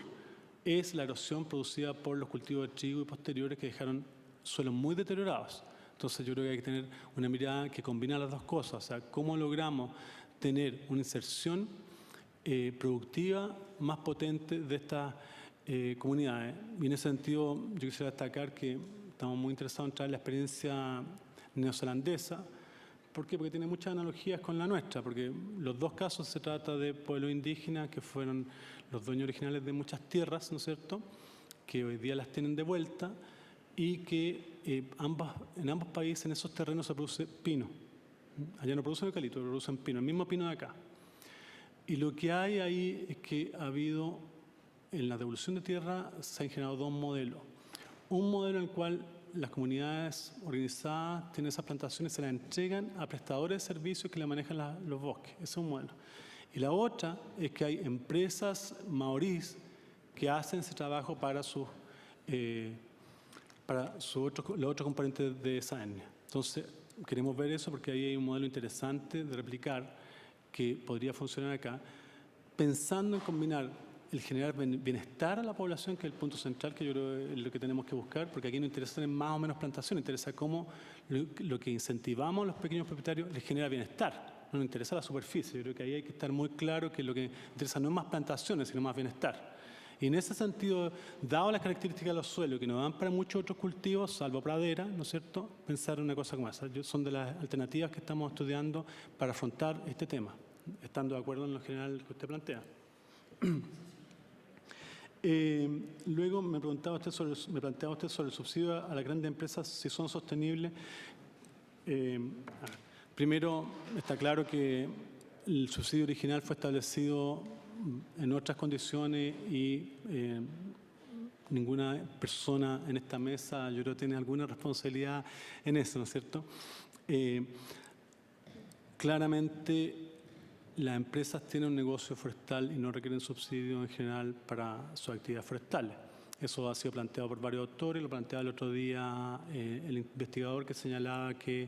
es la erosión producida por los cultivos de trigo y posteriores, que dejaron suelos muy deteriorados. Entonces yo creo que hay que tener una mirada que combina las dos cosas, o sea, cómo logramos tener una inserción productiva más potente de estas comunidades. Y en ese sentido yo quisiera destacar que estamos muy interesados en traer la experiencia neozelandesa. ¿Por qué? Porque tiene muchas analogías con la nuestra, porque los dos casos se trata de pueblos indígenas que fueron los dueños originales de muchas tierras, ¿no es cierto?, que hoy día las tienen de vuelta, y que en ambos países, en esos terrenos, se produce pino. Allá no producen eucalipto, pero producen pino, el mismo pino de acá. Y lo que hay ahí es que ha habido, en la devolución de tierra, se han generado dos modelos. Un modelo en el cual las comunidades organizadas tienen esas plantaciones, se las entregan a prestadores de servicios que le manejan los bosques. Ese es un modelo. Y la otra es que hay empresas maorís que hacen ese trabajo para los otros componentes de esa etnia. Entonces, queremos ver eso porque ahí hay un modelo interesante de replicar que podría funcionar acá, pensando en combinar el generar bienestar a la población, que es el punto central que yo creo es lo que tenemos que buscar, porque aquí no interesa tener más o menos plantación, interesa cómo lo que incentivamos a los pequeños propietarios les genera bienestar, no nos interesa la superficie. Yo creo que ahí hay que estar muy claro que lo que interesa no es más plantaciones, sino más bienestar. Y en ese sentido, dado las características de los suelos que nos dan para muchos otros cultivos, salvo pradera, ¿no es cierto?, pensar en una cosa como esa. Son de las alternativas que estamos estudiando para afrontar este tema, estando de acuerdo en lo general que usted plantea. Luego me planteaba usted sobre el subsidio a las grandes empresas, si son sostenibles. Primero, está claro que el subsidio original fue establecido en otras condiciones y ninguna persona en esta mesa, yo creo, tiene alguna responsabilidad en eso, ¿no es cierto? Claramente, las empresas tienen un negocio forestal y no requieren subsidio en general para sus actividades forestales. Eso ha sido planteado por varios autores, lo planteaba el otro día el investigador que señalaba que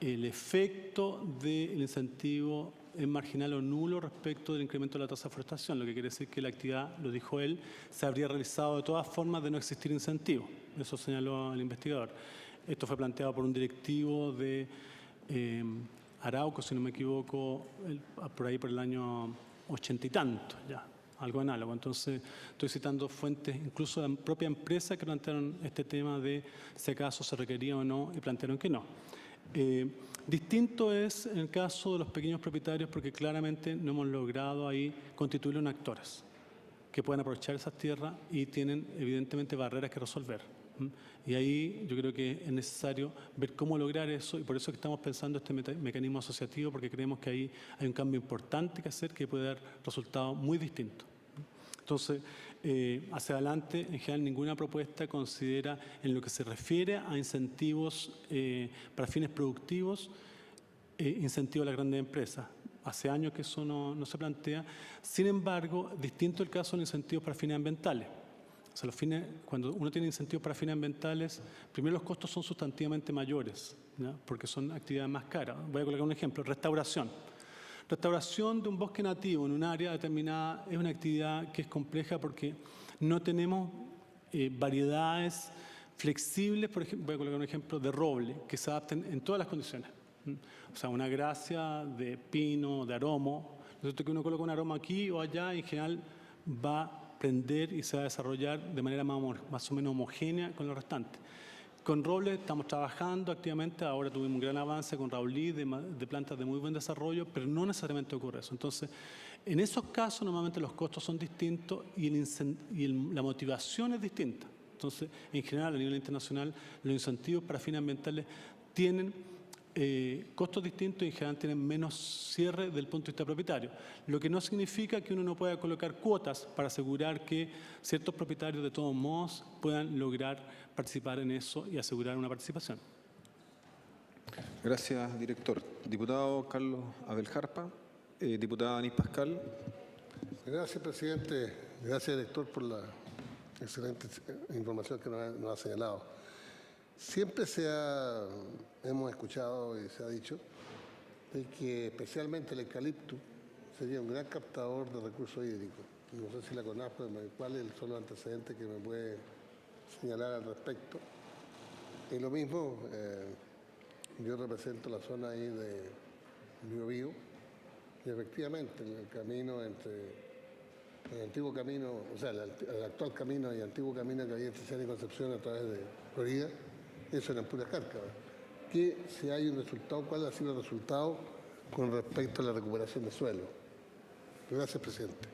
el efecto del incentivo es marginal o nulo respecto del incremento de la tasa de forestación, lo que quiere decir que la actividad, lo dijo él, se habría realizado de todas formas de no existir incentivo. Eso señaló el investigador. Esto fue planteado por un directivo de Arauco, si no me equivoco, por ahí por el año 80 y tanto, ya, algo análogo. Entonces, estoy citando fuentes, incluso de la propia empresa, que plantearon este tema de si acaso se requería o no, y plantearon que no. Distinto es en el caso de los pequeños propietarios, porque claramente no hemos logrado ahí constituirlos en actores que puedan aprovechar esas tierras y tienen evidentemente barreras que resolver. Y ahí yo creo que es necesario ver cómo lograr eso, y por eso que estamos pensando este mecanismo asociativo, porque creemos que ahí hay un cambio importante que hacer que puede dar resultados muy distintos. Entonces, hacia adelante, en general, ninguna propuesta considera, en lo que se refiere a incentivos para fines productivos, incentivos a las grandes empresas. Hace años que eso no se plantea. Sin embargo, distinto el caso de los incentivos para fines ambientales. O sea, cuando uno tiene incentivos para fines ambientales, primero los costos son sustantivamente mayores, ¿ya?, porque son actividades más caras. Voy a colocar un ejemplo: restauración. Restauración de un bosque nativo en un área determinada es una actividad que es compleja porque no tenemos variedades flexibles. Por ejemplo, voy a colocar un ejemplo de roble, que se adapten en todas las condiciones. O sea, una gracia de pino, de aromo, que uno coloca un aroma aquí o allá, y en general va a prender y se va a desarrollar de manera más o menos homogénea con lo restante. Con roble estamos trabajando activamente, ahora tuvimos un gran avance con raulí de plantas de muy buen desarrollo, pero no necesariamente ocurre eso. Entonces, en esos casos normalmente los costos son distintos y la motivación es distinta. Entonces, en general, a nivel internacional, los incentivos para fines ambientales tienen costos distintos y en general tienen menos cierre desde el punto de vista propietario, lo que no significa que uno no pueda colocar cuotas para asegurar que ciertos propietarios de todos modos puedan lograr participar en eso y asegurar una participación. Gracias, director. Diputado Carlos Abel Jarpa. Diputada Denise Pascal. Gracias, presidente. Gracias, director, por la excelente información que nos ha señalado. Siempre hemos escuchado y se ha dicho de que especialmente el eucalipto sería un gran captador de recursos hídricos. No sé si la conozco, cuáles son los antecedentes que me puede señalar al respecto. Y lo mismo, yo represento la zona ahí de Biobío, y efectivamente en el camino entre el antiguo camino, o sea, el actual camino y el antiguo camino que había entre Siana y Concepción a través de Florida, eso eran puras cárcavas. Que si hay un resultado, ¿cuál ha sido el resultado con respecto a la recuperación de suelo? Gracias, presidente.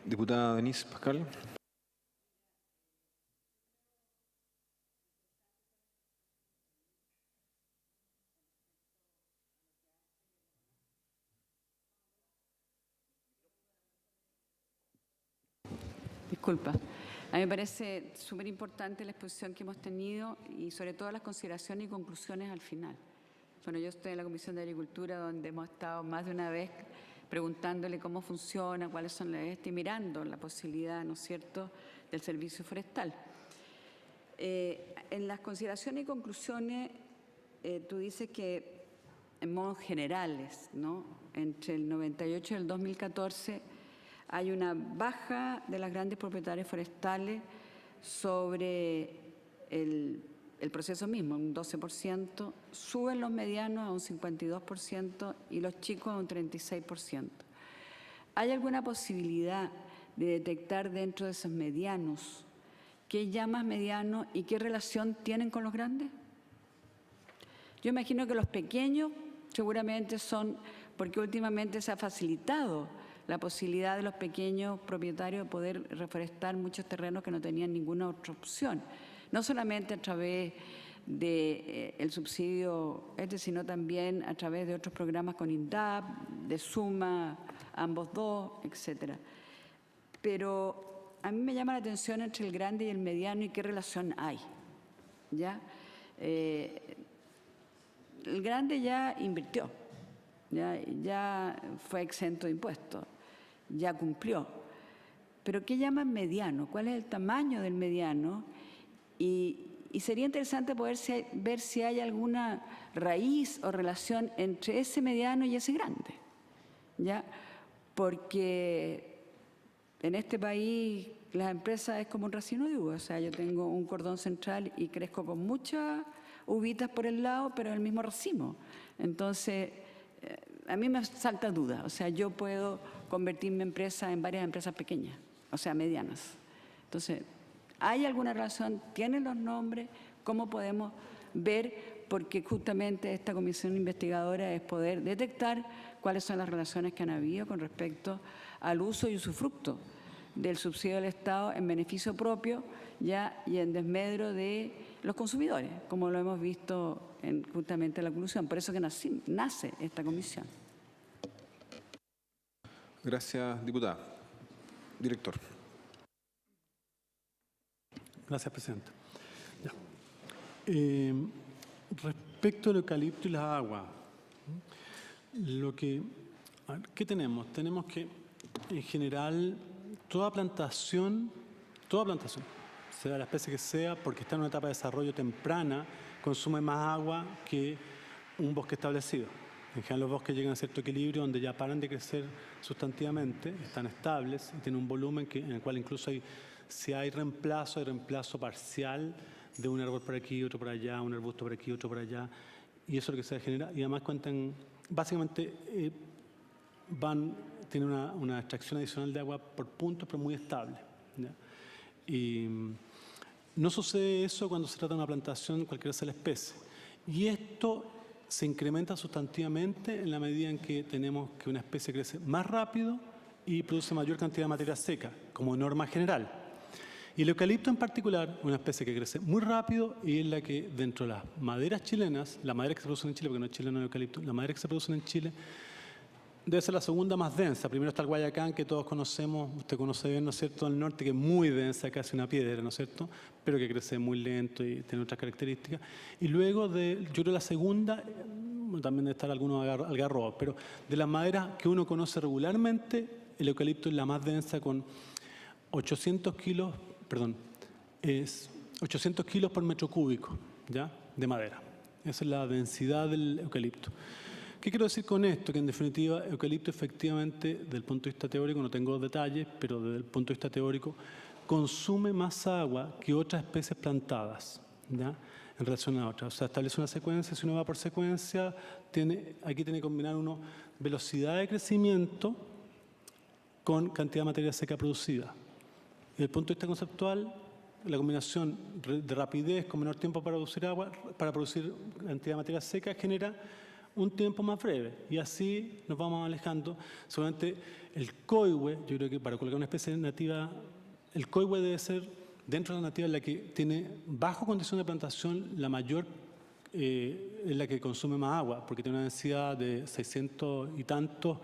Diputada Denise Pascal. Disculpa. A mí me parece súper importante la exposición que hemos tenido y sobre todo las consideraciones y conclusiones al final. Bueno, yo estoy en la Comisión de Agricultura, donde hemos estado más de una vez preguntándole cómo funciona, cuáles son las y mirando la posibilidad, ¿no es cierto?, del servicio forestal. En las consideraciones y conclusiones, tú dices que en modos generales, ¿no?, entre el 98 y el 2014 hay una baja de las grandes propietarias forestales sobre el proceso mismo, un 12%, suben los medianos a un 52% y los chicos a un 36%. ¿Hay alguna posibilidad de detectar dentro de esos medianos qué llamas medianos y qué relación tienen con los grandes? Yo imagino que los pequeños seguramente son porque últimamente se ha facilitado la posibilidad de los pequeños propietarios de poder reforestar muchos terrenos que no tenían ninguna otra opción, no solamente a través del subsidio sino también a través de otros programas con INDAP, de SUMA, ambos dos, etcétera. Pero a mí me llama la atención entre el grande y el mediano y qué relación hay, ¿ya? El grande ya invirtió, ya fue exento de impuestos, ya cumplió. Pero ¿qué llaman mediano? ¿Cuál es el tamaño del mediano? Y sería interesante poder ver si hay alguna raíz o relación entre ese mediano y ese grande, ¿ya? Porque en este país las empresas es como un racimo de uvas. O sea, yo tengo un cordón central y crezco con muchas uvitas por el lado, pero el mismo racimo. Entonces, a mí me salta duda. O sea, yo puedo convertir mi empresa en varias empresas pequeñas, o sea, medianas. Entonces, ¿hay alguna relación? ¿Tienen los nombres? ¿Cómo podemos ver? Porque justamente esta comisión investigadora es poder detectar cuáles son las relaciones que han habido con respecto al uso y usufructo del subsidio del Estado en beneficio propio ya y en desmedro de los consumidores, como lo hemos visto justamente en la conclusión. Por eso que nace esta comisión. Gracias, diputada. Director. Gracias, presidente. Respecto al eucalipto y las aguas, ¿qué tenemos? Tenemos que, en general, toda plantación, sea la especie que sea, porque está en una etapa de desarrollo temprana, consume más agua que un bosque establecido. En general, los bosques llegan a cierto equilibrio donde ya paran de crecer sustantivamente, están estables y tienen un volumen en el cual incluso si hay reemplazo parcial de un árbol por aquí, otro por allá, un arbusto por aquí, otro por allá, y eso es lo que se genera. Y además básicamente tienen una extracción adicional de agua por puntos, pero muy estable, ¿ya? Y no sucede eso cuando se trata de una plantación, cualquiera sea la especie. Y esto se incrementa sustantivamente en la medida en que tenemos que una especie crece más rápido y produce mayor cantidad de materia seca, como norma general. Y el eucalipto en particular, una especie que crece muy rápido y es la que dentro de las maderas chilenas, la madera que se produce en Chile, porque no es chileno el eucalipto, la madera que se produce en Chile debe ser la segunda más densa. Primero está el Guayacán, que todos conocemos, usted conoce bien, ¿no es cierto?, el norte, que es muy densa, casi una piedra, ¿no es cierto?, pero que crece muy lento y tiene otras características. Y luego, yo creo la segunda, también debe estar algunos algarrobos, pero de las maderas que uno conoce regularmente, el eucalipto es la más densa con 800 kilos por metro cúbico, ¿ya?, de madera. Esa es la densidad del eucalipto. ¿Qué quiero decir con esto? Que en definitiva, eucalipto efectivamente, desde el punto de vista teórico, no tengo detalles, pero desde el punto de vista teórico, consume más agua que otras especies plantadas, ¿ya?, en relación a otras. O sea, establece una secuencia, si uno va por secuencia, aquí tiene que combinar uno velocidad de crecimiento con cantidad de materia seca producida. Desde el punto de vista conceptual, la combinación de rapidez con menor tiempo para producir agua, para producir cantidad de materia seca, genera un tiempo más breve. Y así nos vamos alejando. Seguramente el coihue, yo creo que para colocar una especie nativa, el coihue debe ser, dentro de la nativa, la que tiene bajo condición de plantación, la mayor, es la que consume más agua, porque tiene una densidad de 600 y tantos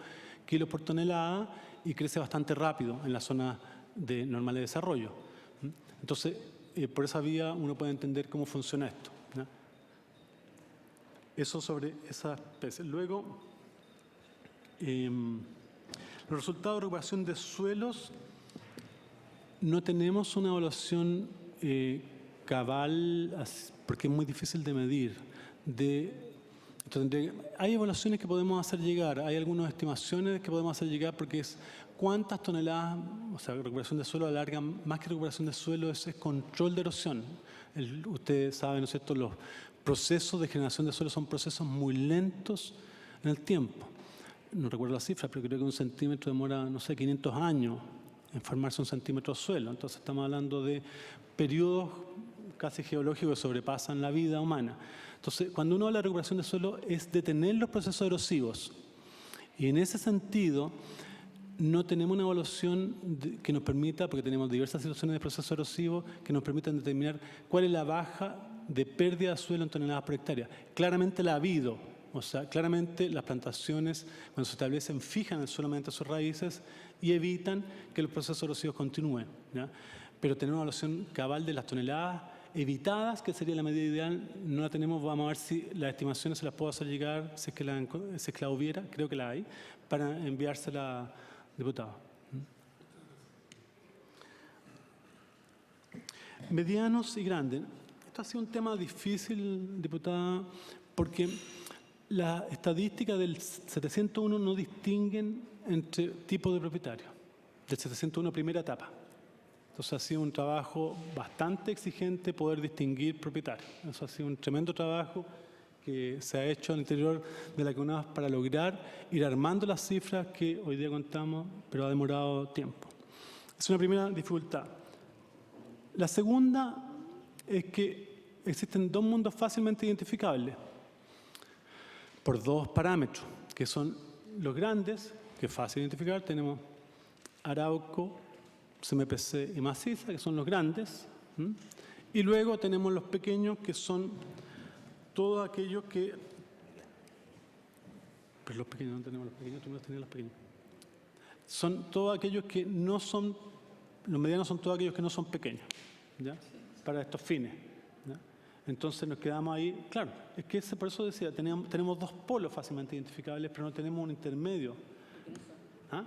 kilos por tonelada y crece bastante rápido en la zona de normal de desarrollo. Entonces, por esa vía uno puede entender cómo funciona esto, ¿no? Eso sobre esa especie. Luego, Los resultados de recuperación de suelos, no tenemos una evaluación cabal, porque es muy difícil de medir. Entonces, hay evaluaciones que podemos hacer llegar, hay algunas estimaciones que podemos hacer llegar, porque es cuántas toneladas, o sea, recuperación de suelo alarga, más que recuperación de suelo, es control de erosión. Ustedes saben, ¿no es cierto?, los procesos de generación de suelo son procesos muy lentos en el tiempo. No recuerdo la cifra, pero creo que 1 centímetro demora, no sé, 500 años en formarse 1 centímetro de suelo. Entonces estamos hablando de periodos casi geológicos que sobrepasan la vida humana. Entonces, cuando uno habla de recuperación de suelo, es detener los procesos erosivos. Y en ese sentido, no tenemos una evaluación que nos permita, porque tenemos diversas situaciones de procesos erosivos, que nos permitan determinar cuál es la baja de pérdida de suelo en toneladas por hectárea. Claramente la ha habido. O sea, claramente las plantaciones, cuando se establecen, fijan el suelo mediante sus raíces y evitan que los procesos erosivos continúen, ¿ya? Pero tener una evaluación cabal de las toneladas evitadas, que sería la medida ideal, no la tenemos. Vamos a ver si las estimaciones se las puedo hacer llegar, si es que la hubiera, creo que la hay, para enviársela, diputado. Medianos y grandes. Esto ha sido un tema difícil, diputada, porque las estadísticas del 701 no distinguen entre tipos de propietarios, del 701 primera etapa. Entonces ha sido un trabajo bastante exigente poder distinguir propietarios. Eso ha sido un tremendo trabajo que se ha hecho al interior de la CONAF para lograr ir armando las cifras que hoy día contamos, pero ha demorado tiempo. Es una primera dificultad. La segunda es que existen dos mundos fácilmente identificables por dos parámetros, que son los grandes, que es fácil identificar. Tenemos Arauco, CMPC y Maciza, que son los grandes. Y luego tenemos los pequeños, que son todos aquellos que... Pero los pequeños, no tenemos los pequeños, tú no los tenías los pequeños. Son todos aquellos que no son... Los medianos son todos aquellos que no son pequeños, ¿ya? Para estos fines, ¿ya? Entonces nos quedamos ahí. Claro, es que por eso decía, tenemos dos polos fácilmente identificables, pero no tenemos un intermedio. ¿Ah?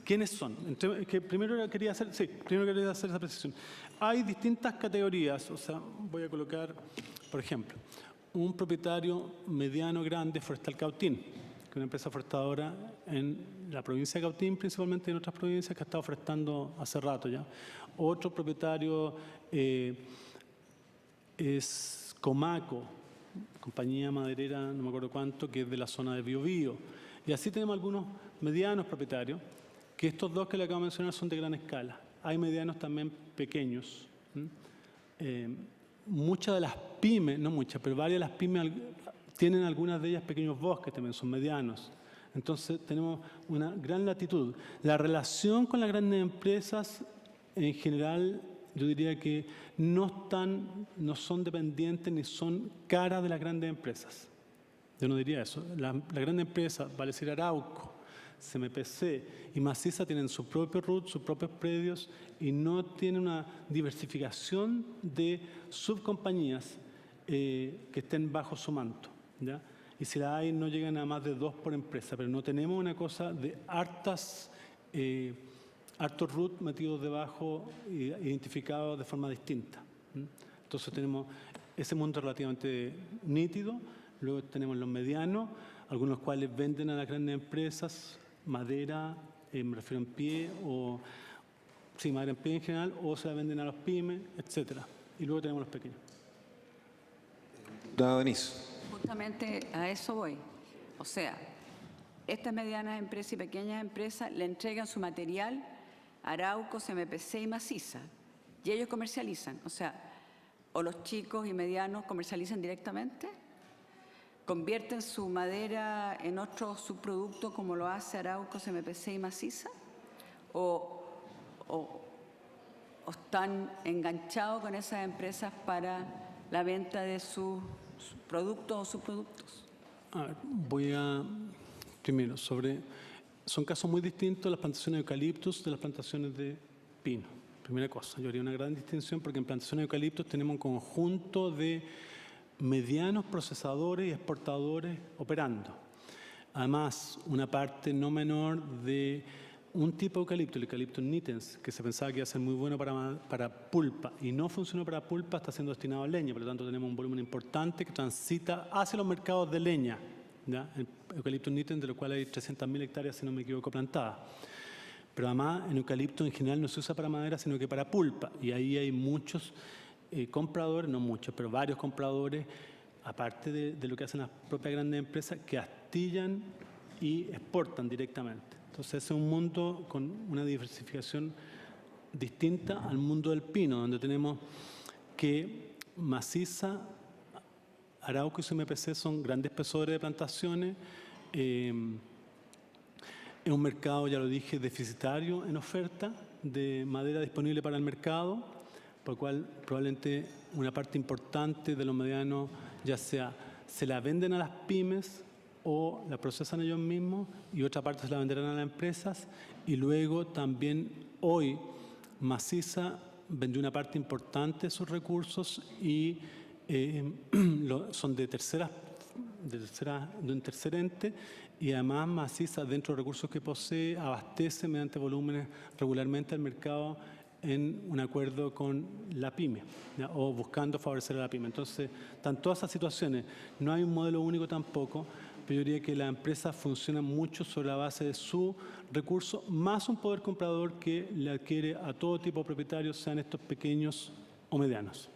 ¿Quiénes son? Primero quería hacer esa precisión. Hay distintas categorías, o sea, voy a colocar, por ejemplo, un propietario mediano grande Forestal Cautín, que es una empresa forestadora en la provincia de Cautín, principalmente en otras provincias, que ha estado forestando hace rato ya. Otro propietario es Comaco, compañía maderera, no me acuerdo cuánto, que es de la zona de Biobío. Y así tenemos algunos medianos propietarios, que estos dos que le acabo de mencionar son de gran escala. Hay medianos también pequeños. Muchas de las pymes, no muchas, pero varias de las pymes tienen algunas de ellas pequeños bosques también, son medianos. Entonces tenemos una gran latitud. La relación con las grandes empresas, en general, yo diría que no son dependientes ni son caras de las grandes empresas. Yo no diría eso. La gran empresa, vale decir Arauco, CMPC y Maciza, tienen su propio RUT, sus propios predios y no tienen una diversificación de subcompañías que estén bajo su manto, ¿ya? Y si la hay, no llegan a más de 2 por empresa, pero no tenemos una cosa de hartos RUT metidos debajo, identificados de forma distinta. Entonces tenemos ese mundo relativamente nítido. Luego tenemos los medianos, algunos cuales venden a las grandes empresas madera, me refiero en pie, madera en pie en general, o se la venden a los pymes, etc. Y luego tenemos los pequeños. Denise. Justamente a eso voy. O sea, estas medianas empresas y pequeñas empresas le entregan su material a Arauco, CMPC y Maciza, y ellos comercializan. O sea, o los chicos y medianos comercializan directamente, convierten su madera en otro subproducto como lo hace Arauco, CMPC y Maciza, o están enganchados con esas empresas para la venta de sus productos o subproductos. A ver, primero, son casos muy distintos las plantaciones de eucaliptus de las plantaciones de pino. Primera cosa, yo haría una gran distinción porque en plantaciones de eucaliptus tenemos un conjunto de medianos procesadores y exportadores operando. Además, una parte no menor de un tipo de eucalipto, el eucalipto nitens, que se pensaba que iba a ser muy bueno para pulpa y no funcionó para pulpa, está siendo destinado a leña. Por lo tanto, tenemos un volumen importante que transita hacia los mercados de leña. ¿Ya? El eucalipto nitens, de lo cual hay 300.000 hectáreas, si no me equivoco, plantadas. Pero además, en eucalipto en general no se usa para madera, sino que para pulpa. Y ahí hay muchos compradores, no muchos, pero varios compradores, aparte de lo que hacen las propias grandes empresas, que astillan y exportan directamente. Entonces, es un mundo con una diversificación distinta al mundo del pino, donde tenemos que maciza, Arauco y CMPC son grandes espesores de plantaciones. Es un mercado, ya lo dije, deficitario en oferta de madera disponible para el mercado, por lo cual probablemente una parte importante de los medianos, ya sea se la venden a las pymes o la procesan ellos mismos y otra parte se la venderán a las empresas. Y luego también hoy Maciza vendió una parte importante de sus recursos y son de un tercer ente, y además Maciza, dentro de los recursos que posee, abastece mediante volúmenes regularmente al mercado en un acuerdo con la pyme, ¿ya? O buscando favorecer a la pyme. Entonces, están todas esas situaciones. No hay un modelo único tampoco, pero yo diría que la empresa funciona mucho sobre la base de su recurso, más un poder comprador que le adquiere a todo tipo de propietarios, sean estos pequeños o medianos.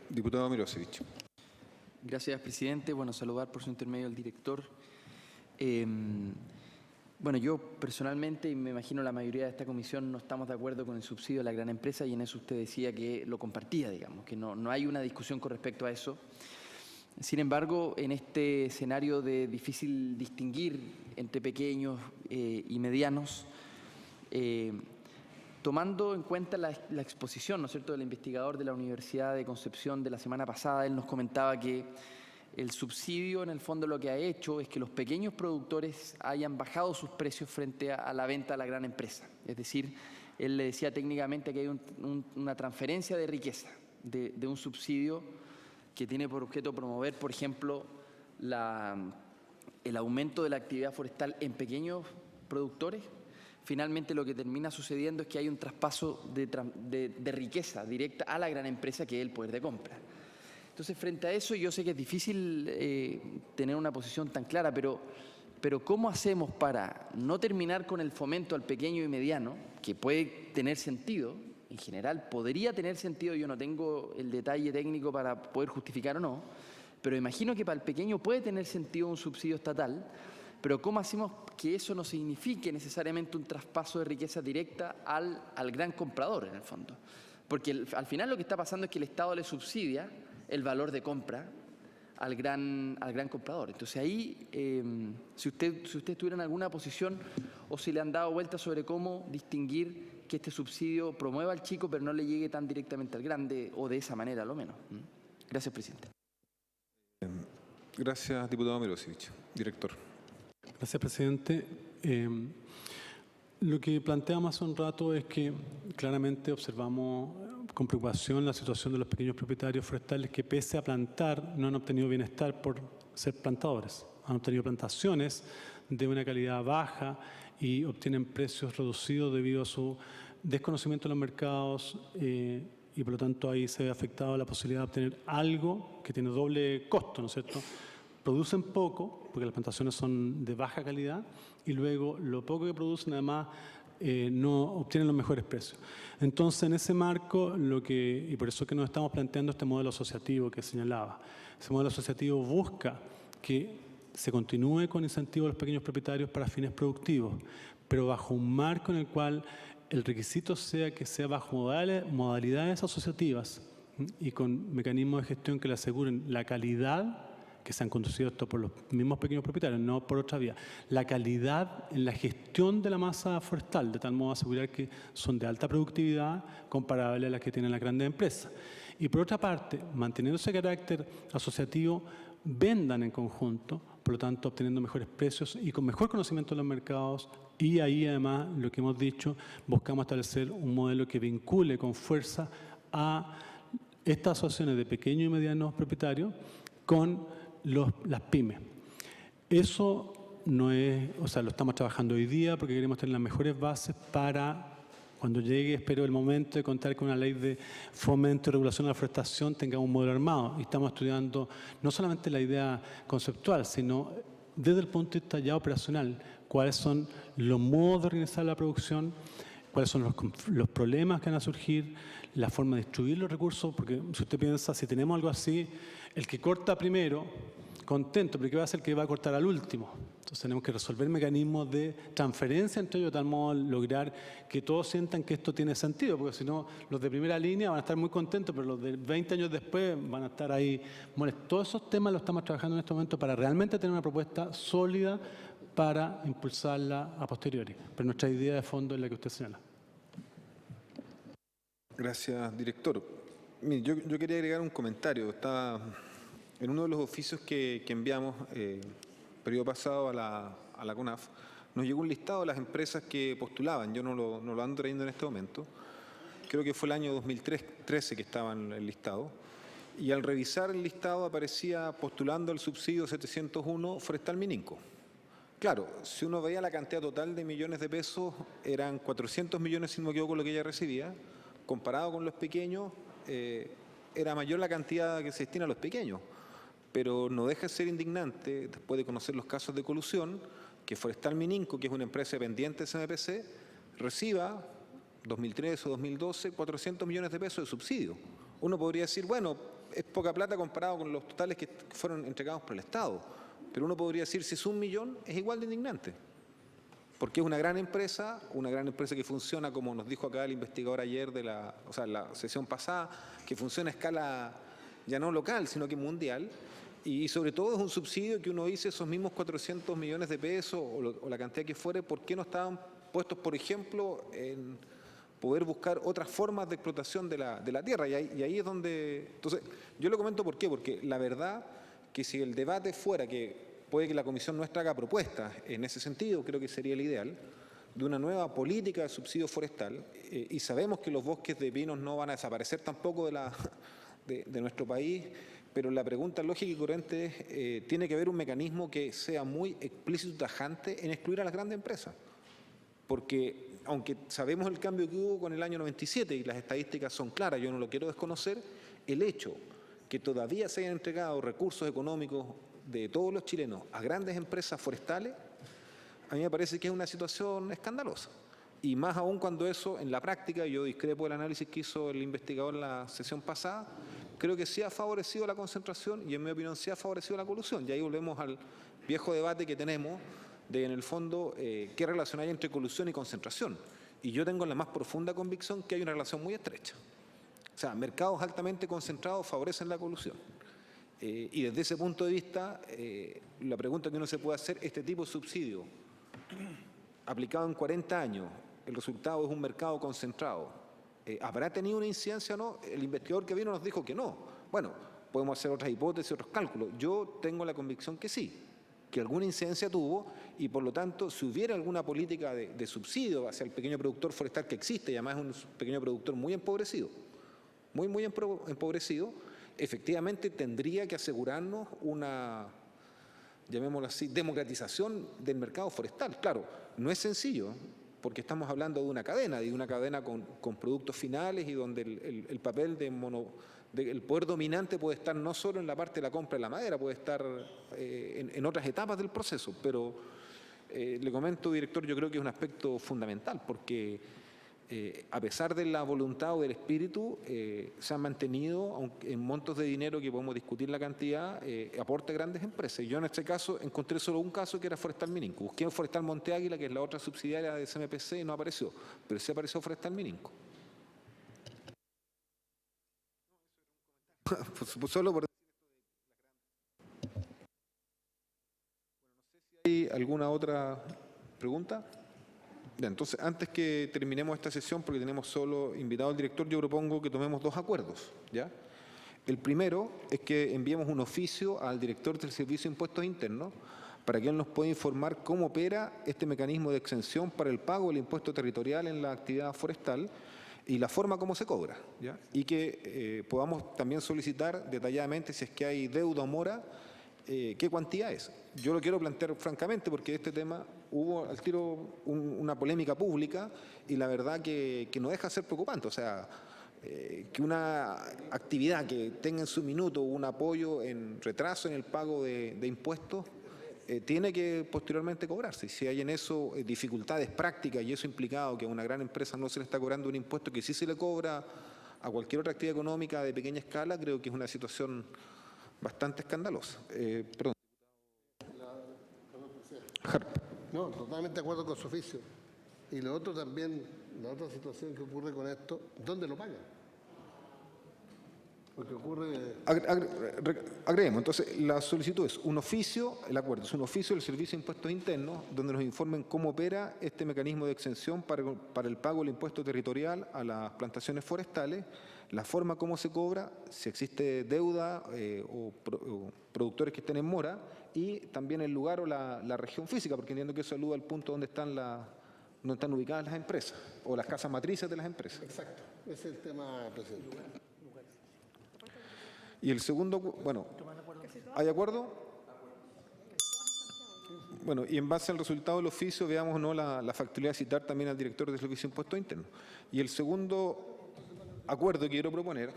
Diputado Milosevich. Gracias, presidente. Bueno, saludar por su intermedio al director. Bueno, yo personalmente, y me imagino la mayoría de esta comisión, no estamos de acuerdo con el subsidio a la gran empresa, y en eso usted decía que lo compartía, digamos, que no hay una discusión con respecto a eso. Sin embargo, en este escenario de difícil distinguir entre pequeños y medianos, tomando en cuenta la exposición, ¿no es cierto?, del investigador de la Universidad de Concepción de la semana pasada, él nos comentaba que el subsidio, en el fondo, lo que ha hecho es que los pequeños productores hayan bajado sus precios frente a la venta a la gran empresa. Es decir, él le decía técnicamente que hay una transferencia de riqueza, de un subsidio que tiene por objeto promover, por ejemplo, el aumento de la actividad forestal en pequeños productores. Finalmente, lo que termina sucediendo es que hay un traspaso de riqueza directa a la gran empresa, que es el poder de compra. Entonces, frente a eso, yo sé que es difícil tener una posición tan clara, pero ¿cómo hacemos para no terminar con el fomento al pequeño y mediano, que puede tener sentido? En general, podría tener sentido, yo no tengo el detalle técnico para poder justificar o no, pero imagino que para el pequeño puede tener sentido un subsidio estatal, pero ¿cómo hacemos que eso no signifique necesariamente un traspaso de riqueza directa al gran comprador, en el fondo? Porque al final lo que está pasando es que el Estado le subsidia el valor de compra al gran comprador. Entonces ahí, si usted estuviera en alguna posición o si le han dado vueltas sobre cómo distinguir que este subsidio promueva al chico pero no le llegue tan directamente al grande, o de esa manera a lo menos. Gracias, presidente. Gracias, diputado Milosevich. Director. Gracias, presidente. Lo que planteamos hace un rato es que claramente observamos con preocupación la situación de los pequeños propietarios forestales que, pese a plantar, no han obtenido bienestar por ser plantadores. Han obtenido plantaciones de una calidad baja y obtienen precios reducidos debido a su desconocimiento de los mercados, y por lo tanto ahí se ve afectado la posibilidad de obtener algo que tiene doble costo, ¿no es cierto? Producen poco, porque las plantaciones son de baja calidad, y luego lo poco que producen además no obtienen los mejores precios. Entonces, en ese marco, y por eso es que nos estamos planteando este modelo asociativo que señalaba. Ese modelo asociativo busca que se continúe con incentivos a los pequeños propietarios para fines productivos, pero bajo un marco en el cual el requisito sea que sea bajo modalidades asociativas y con mecanismos de gestión que le aseguren la calidad, que se han conducido esto por los mismos pequeños propietarios, no por otra vía, la calidad en la gestión de la masa forestal, de tal modo a asegurar que son de alta productividad comparable a las que tienen las grandes empresas. Y por otra parte, manteniendo ese carácter asociativo, vendan en conjunto, por lo tanto obteniendo mejores precios y con mejor conocimiento de los mercados. Y ahí además, lo que hemos dicho, buscamos establecer un modelo que vincule con fuerza a estas asociaciones de pequeños y medianos propietarios con las pymes. Eso no es, o sea, lo estamos trabajando hoy día porque queremos tener las mejores bases para cuando llegue, espero, el momento de contar con una ley de fomento y regulación de la forestación, tengamos un modelo armado. Y estamos estudiando no solamente la idea conceptual, sino desde el punto de vista ya operacional, cuáles son los modos de organizar la producción, cuáles son los problemas que van a surgir, la forma de distribuir los recursos, porque si usted piensa, si tenemos algo así, el que corta primero, contento, pero ¿qué va a hacer el que va a cortar al último? Entonces tenemos que resolver mecanismos de transferencia entre ellos de tal modo lograr que todos sientan que esto tiene sentido, porque si no, los de primera línea van a estar muy contentos, pero los de 20 años después van a estar ahí molestos. Todos esos temas los estamos trabajando en este momento para realmente tener una propuesta sólida para impulsarla a posteriori. Pero nuestra idea de fondo es la que usted señala. Gracias, director. Mire, yo quería agregar un comentario. Estaba en uno de los oficios que enviamos periodo pasado a la CONAF, nos llegó un listado de las empresas que postulaban. Yo no lo ando trayendo en este momento. Creo que fue el año 2013 que estaba en el listado. Y al revisar el listado aparecía postulando el subsidio 701 Forestal Mininco. Claro, si uno veía la cantidad total de millones de pesos, eran 400 millones, si no me equivoco, lo que ella recibía. Comparado con los pequeños, era mayor la cantidad que se destina a los pequeños. Pero no deja de ser indignante, después de conocer los casos de colusión, que Forestal Mininco, que es una empresa dependiente de CMPC, reciba 2013 o 2012 400 millones de pesos de subsidio. Uno podría decir, bueno, es poca plata comparado con los totales que fueron entregados por el Estado, pero uno podría decir, si es 1 millón, es igual de indignante. Porque es una gran empresa que funciona, como nos dijo acá el investigador ayer, la sesión pasada, que funciona a escala ya no local, sino que mundial, y sobre todo es un subsidio que uno dice, esos mismos 400 millones de pesos o la cantidad que fuere, ¿por qué no estaban puestos, por ejemplo, en poder buscar otras formas de explotación de la tierra? Y ahí es donde... Entonces, yo lo comento ¿por qué? Porque la verdad que si el debate fuera que puede que la Comisión nuestra haga propuestas en ese sentido, creo que sería el ideal, de una nueva política de subsidio forestal, y sabemos que los bosques de pinos no van a desaparecer tampoco de nuestro país, pero la pregunta lógica y coherente es, tiene que haber un mecanismo que sea muy explícito y tajante en excluir a las grandes empresas. Porque, aunque sabemos el cambio que hubo con el año 97 y las estadísticas son claras, yo no lo quiero desconocer, el hecho que todavía se hayan entregado recursos económicos de todos los chilenos a grandes empresas forestales, a mí me parece que es una situación escandalosa. Y más aún cuando eso, en la práctica, yo discrepo del análisis que hizo el investigador en la sesión pasada, creo que sí ha favorecido la concentración y, en mi opinión, sí ha favorecido la colusión. Y ahí volvemos al viejo debate que tenemos de, en el fondo, qué relación hay entre colusión y concentración. Y yo tengo la más profunda convicción que hay una relación muy estrecha. O sea, mercados altamente concentrados favorecen la colusión. Y desde ese punto de vista, la pregunta que uno se puede hacer, este tipo de subsidio aplicado en 40 años, el resultado es un mercado concentrado. ¿Habrá tenido una incidencia o no? El investigador que vino nos dijo que no. Bueno, podemos hacer otras hipótesis, otros cálculos. Yo tengo la convicción que sí, que alguna incidencia tuvo y, por lo tanto, si hubiera alguna política de subsidio hacia el pequeño productor forestal que existe, y además es un pequeño productor muy empobrecido, muy empobrecido, efectivamente tendría que asegurarnos una, llamémoslo así, democratización del mercado forestal. Claro, no es sencillo, porque estamos hablando de una cadena con productos finales y donde el papel del poder dominante puede estar no solo en la parte de la compra de la madera, puede estar en otras etapas del proceso. Pero le comento, director, yo creo que es un aspecto fundamental, porque a pesar de la voluntad o del espíritu, se han mantenido, aunque en montos de dinero que podemos discutir la cantidad, aporte a grandes empresas. Yo en este caso encontré solo un caso que era Forestal Mininco. Busqué Forestal Monte Águila, que es la otra subsidiaria de CMPC, y no apareció, pero sí apareció Forestal Mininco. Solo por... No sé si hay alguna otra pregunta. Ya, entonces, antes que terminemos esta sesión, porque tenemos solo invitado al director, yo propongo que tomemos 2 acuerdos, ¿ya? El primero es que enviemos un oficio al director del Servicio de Impuestos Internos para que él nos pueda informar cómo opera este mecanismo de exención para el pago del impuesto territorial en la actividad forestal y la forma como se cobra, ¿ya? Y que podamos también solicitar detalladamente si es que hay deuda o mora qué cuantía es. Yo lo quiero plantear francamente porque este tema hubo al tiro una polémica pública y la verdad que no deja de ser preocupante. O sea, que una actividad que tenga en su minuto un apoyo en retraso en el pago de impuestos tiene que posteriormente cobrarse. Si hay en eso dificultades prácticas y eso implicado que a una gran empresa no se le está cobrando un impuesto que sí se le cobra a cualquier otra actividad económica de pequeña escala, creo que es una situación bastante escandalosa. Perdón. No, totalmente de acuerdo con su oficio. Y lo otro también, la otra situación que ocurre con esto, ¿dónde lo pagan? Porque ocurre... Agreguemos, entonces la solicitud es un oficio, el acuerdo es un oficio del Servicio de Impuestos Internos donde nos informen cómo opera este mecanismo de exención para el pago del impuesto territorial a las plantaciones forestales, la forma como se cobra, si existe deuda o productores que estén en mora y también el lugar o la región física, porque entiendo que eso alude al punto donde están ubicadas las empresas o las casas matrices de las empresas. Exacto, ese es el tema, presidente. Y el segundo, bueno, ¿hay acuerdo? Bueno, y en base al resultado del oficio, veamos no la factibilidad de citar también al director del Servicio de Impuestos Internos. Y el segundo acuerdo que quiero proponer,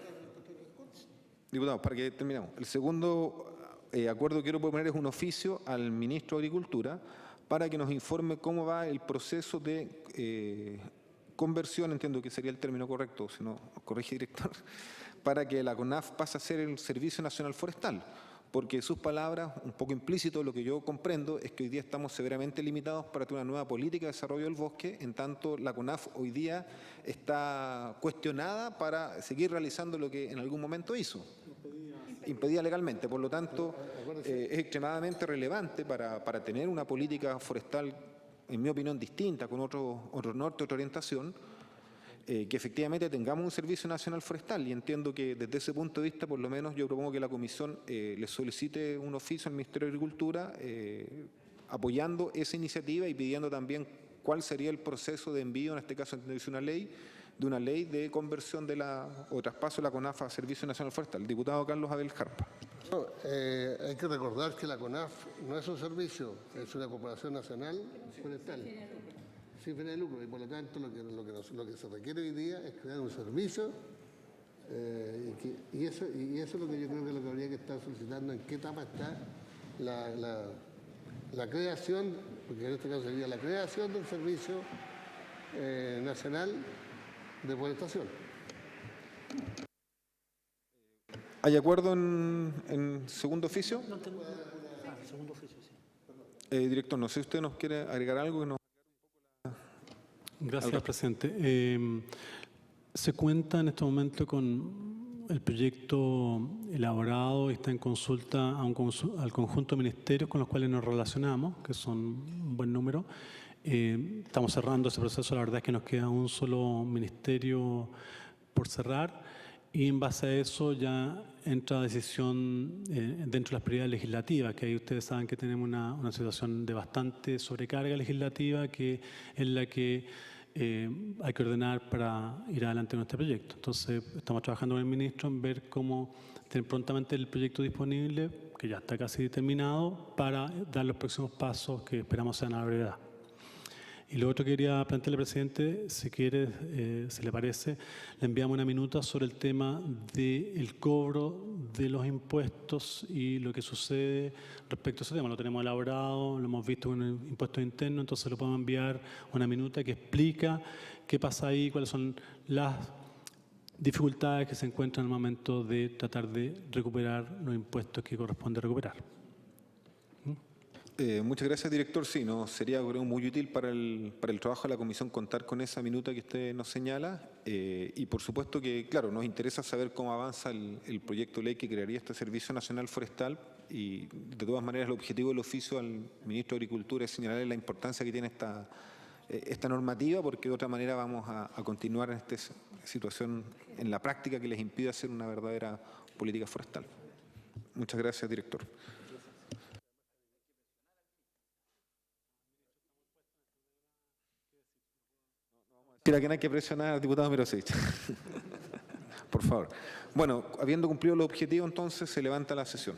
diputados, para que terminemos, el segundo acuerdo que quiero proponer es un oficio al ministro de Agricultura para que nos informe cómo va el proceso de conversión, entiendo que sería el término correcto, si no, corrige director, para que la CONAF pase a ser el Servicio Nacional Forestal, porque sus palabras, un poco implícito, lo que yo comprendo es que hoy día estamos severamente limitados para tener una nueva política de desarrollo del bosque, en tanto la CONAF hoy día está cuestionada para seguir realizando lo que en algún momento hizo, impedida legalmente. Por lo tanto, es extremadamente relevante para tener una política forestal, en mi opinión, distinta, con otro norte, otra orientación, que efectivamente tengamos un Servicio Nacional Forestal y entiendo que desde ese punto de vista, por lo menos yo propongo que la Comisión le solicite un oficio al Ministerio de Agricultura apoyando esa iniciativa y pidiendo también cuál sería el proceso de envío, en este caso de una ley de conversión o traspaso de la CONAF a Servicio Nacional Forestal. El diputado Carlos Abel Jarpa. No, hay que recordar que la CONAF no es un servicio, es una corporación nacional forestal. Sin fines de lucro, y por lo tanto lo que se requiere hoy día es crear un servicio y eso es lo que yo creo que es lo que habría que estar solicitando, en qué etapa está la creación, porque en este caso sería la creación del Servicio Nacional de Forestación. ¿Hay acuerdo en segundo oficio? Segundo oficio, sí. Director, no sé si usted nos quiere agregar algo que nos... Gracias, presidente. Se cuenta en este momento con el proyecto elaborado y está en consulta al conjunto de ministerios con los cuales nos relacionamos, que son un buen número. Estamos cerrando ese proceso, la verdad es que nos queda un solo ministerio por cerrar y en base a eso ya entra decisión dentro de las prioridades legislativas, que ahí ustedes saben que tenemos una situación de bastante sobrecarga legislativa que es la que hay que ordenar para ir adelante con este proyecto. Entonces estamos trabajando con el ministro en ver cómo tener prontamente el proyecto disponible, que ya está casi terminado, para dar los próximos pasos que esperamos sean a la brevedad. Y lo otro que quería plantearle, presidente, si quiere, si le parece, le enviamos una minuta sobre el tema del cobro de los impuestos y lo que sucede respecto a ese tema. Lo tenemos elaborado, lo hemos visto con el impuesto interno, entonces lo podemos enviar una minuta que explica qué pasa ahí, cuáles son las dificultades que se encuentran en el momento de tratar de recuperar los impuestos que corresponde recuperar. Muchas gracias, director. Sí, no, sería creo, muy útil para el trabajo de la comisión contar con esa minuta que usted nos señala y por supuesto que, claro, nos interesa saber cómo avanza el proyecto de ley que crearía este Servicio Nacional Forestal y de todas maneras el objetivo del oficio al ministro de Agricultura es señalarle la importancia que tiene esta normativa porque de otra manera vamos a continuar en esta situación en la práctica que les impide hacer una verdadera política forestal. Muchas gracias, director. ¿A quién hay que presionar, diputado Mirosevich? Por favor. Bueno, habiendo cumplido el objetivo, entonces se levanta la sesión.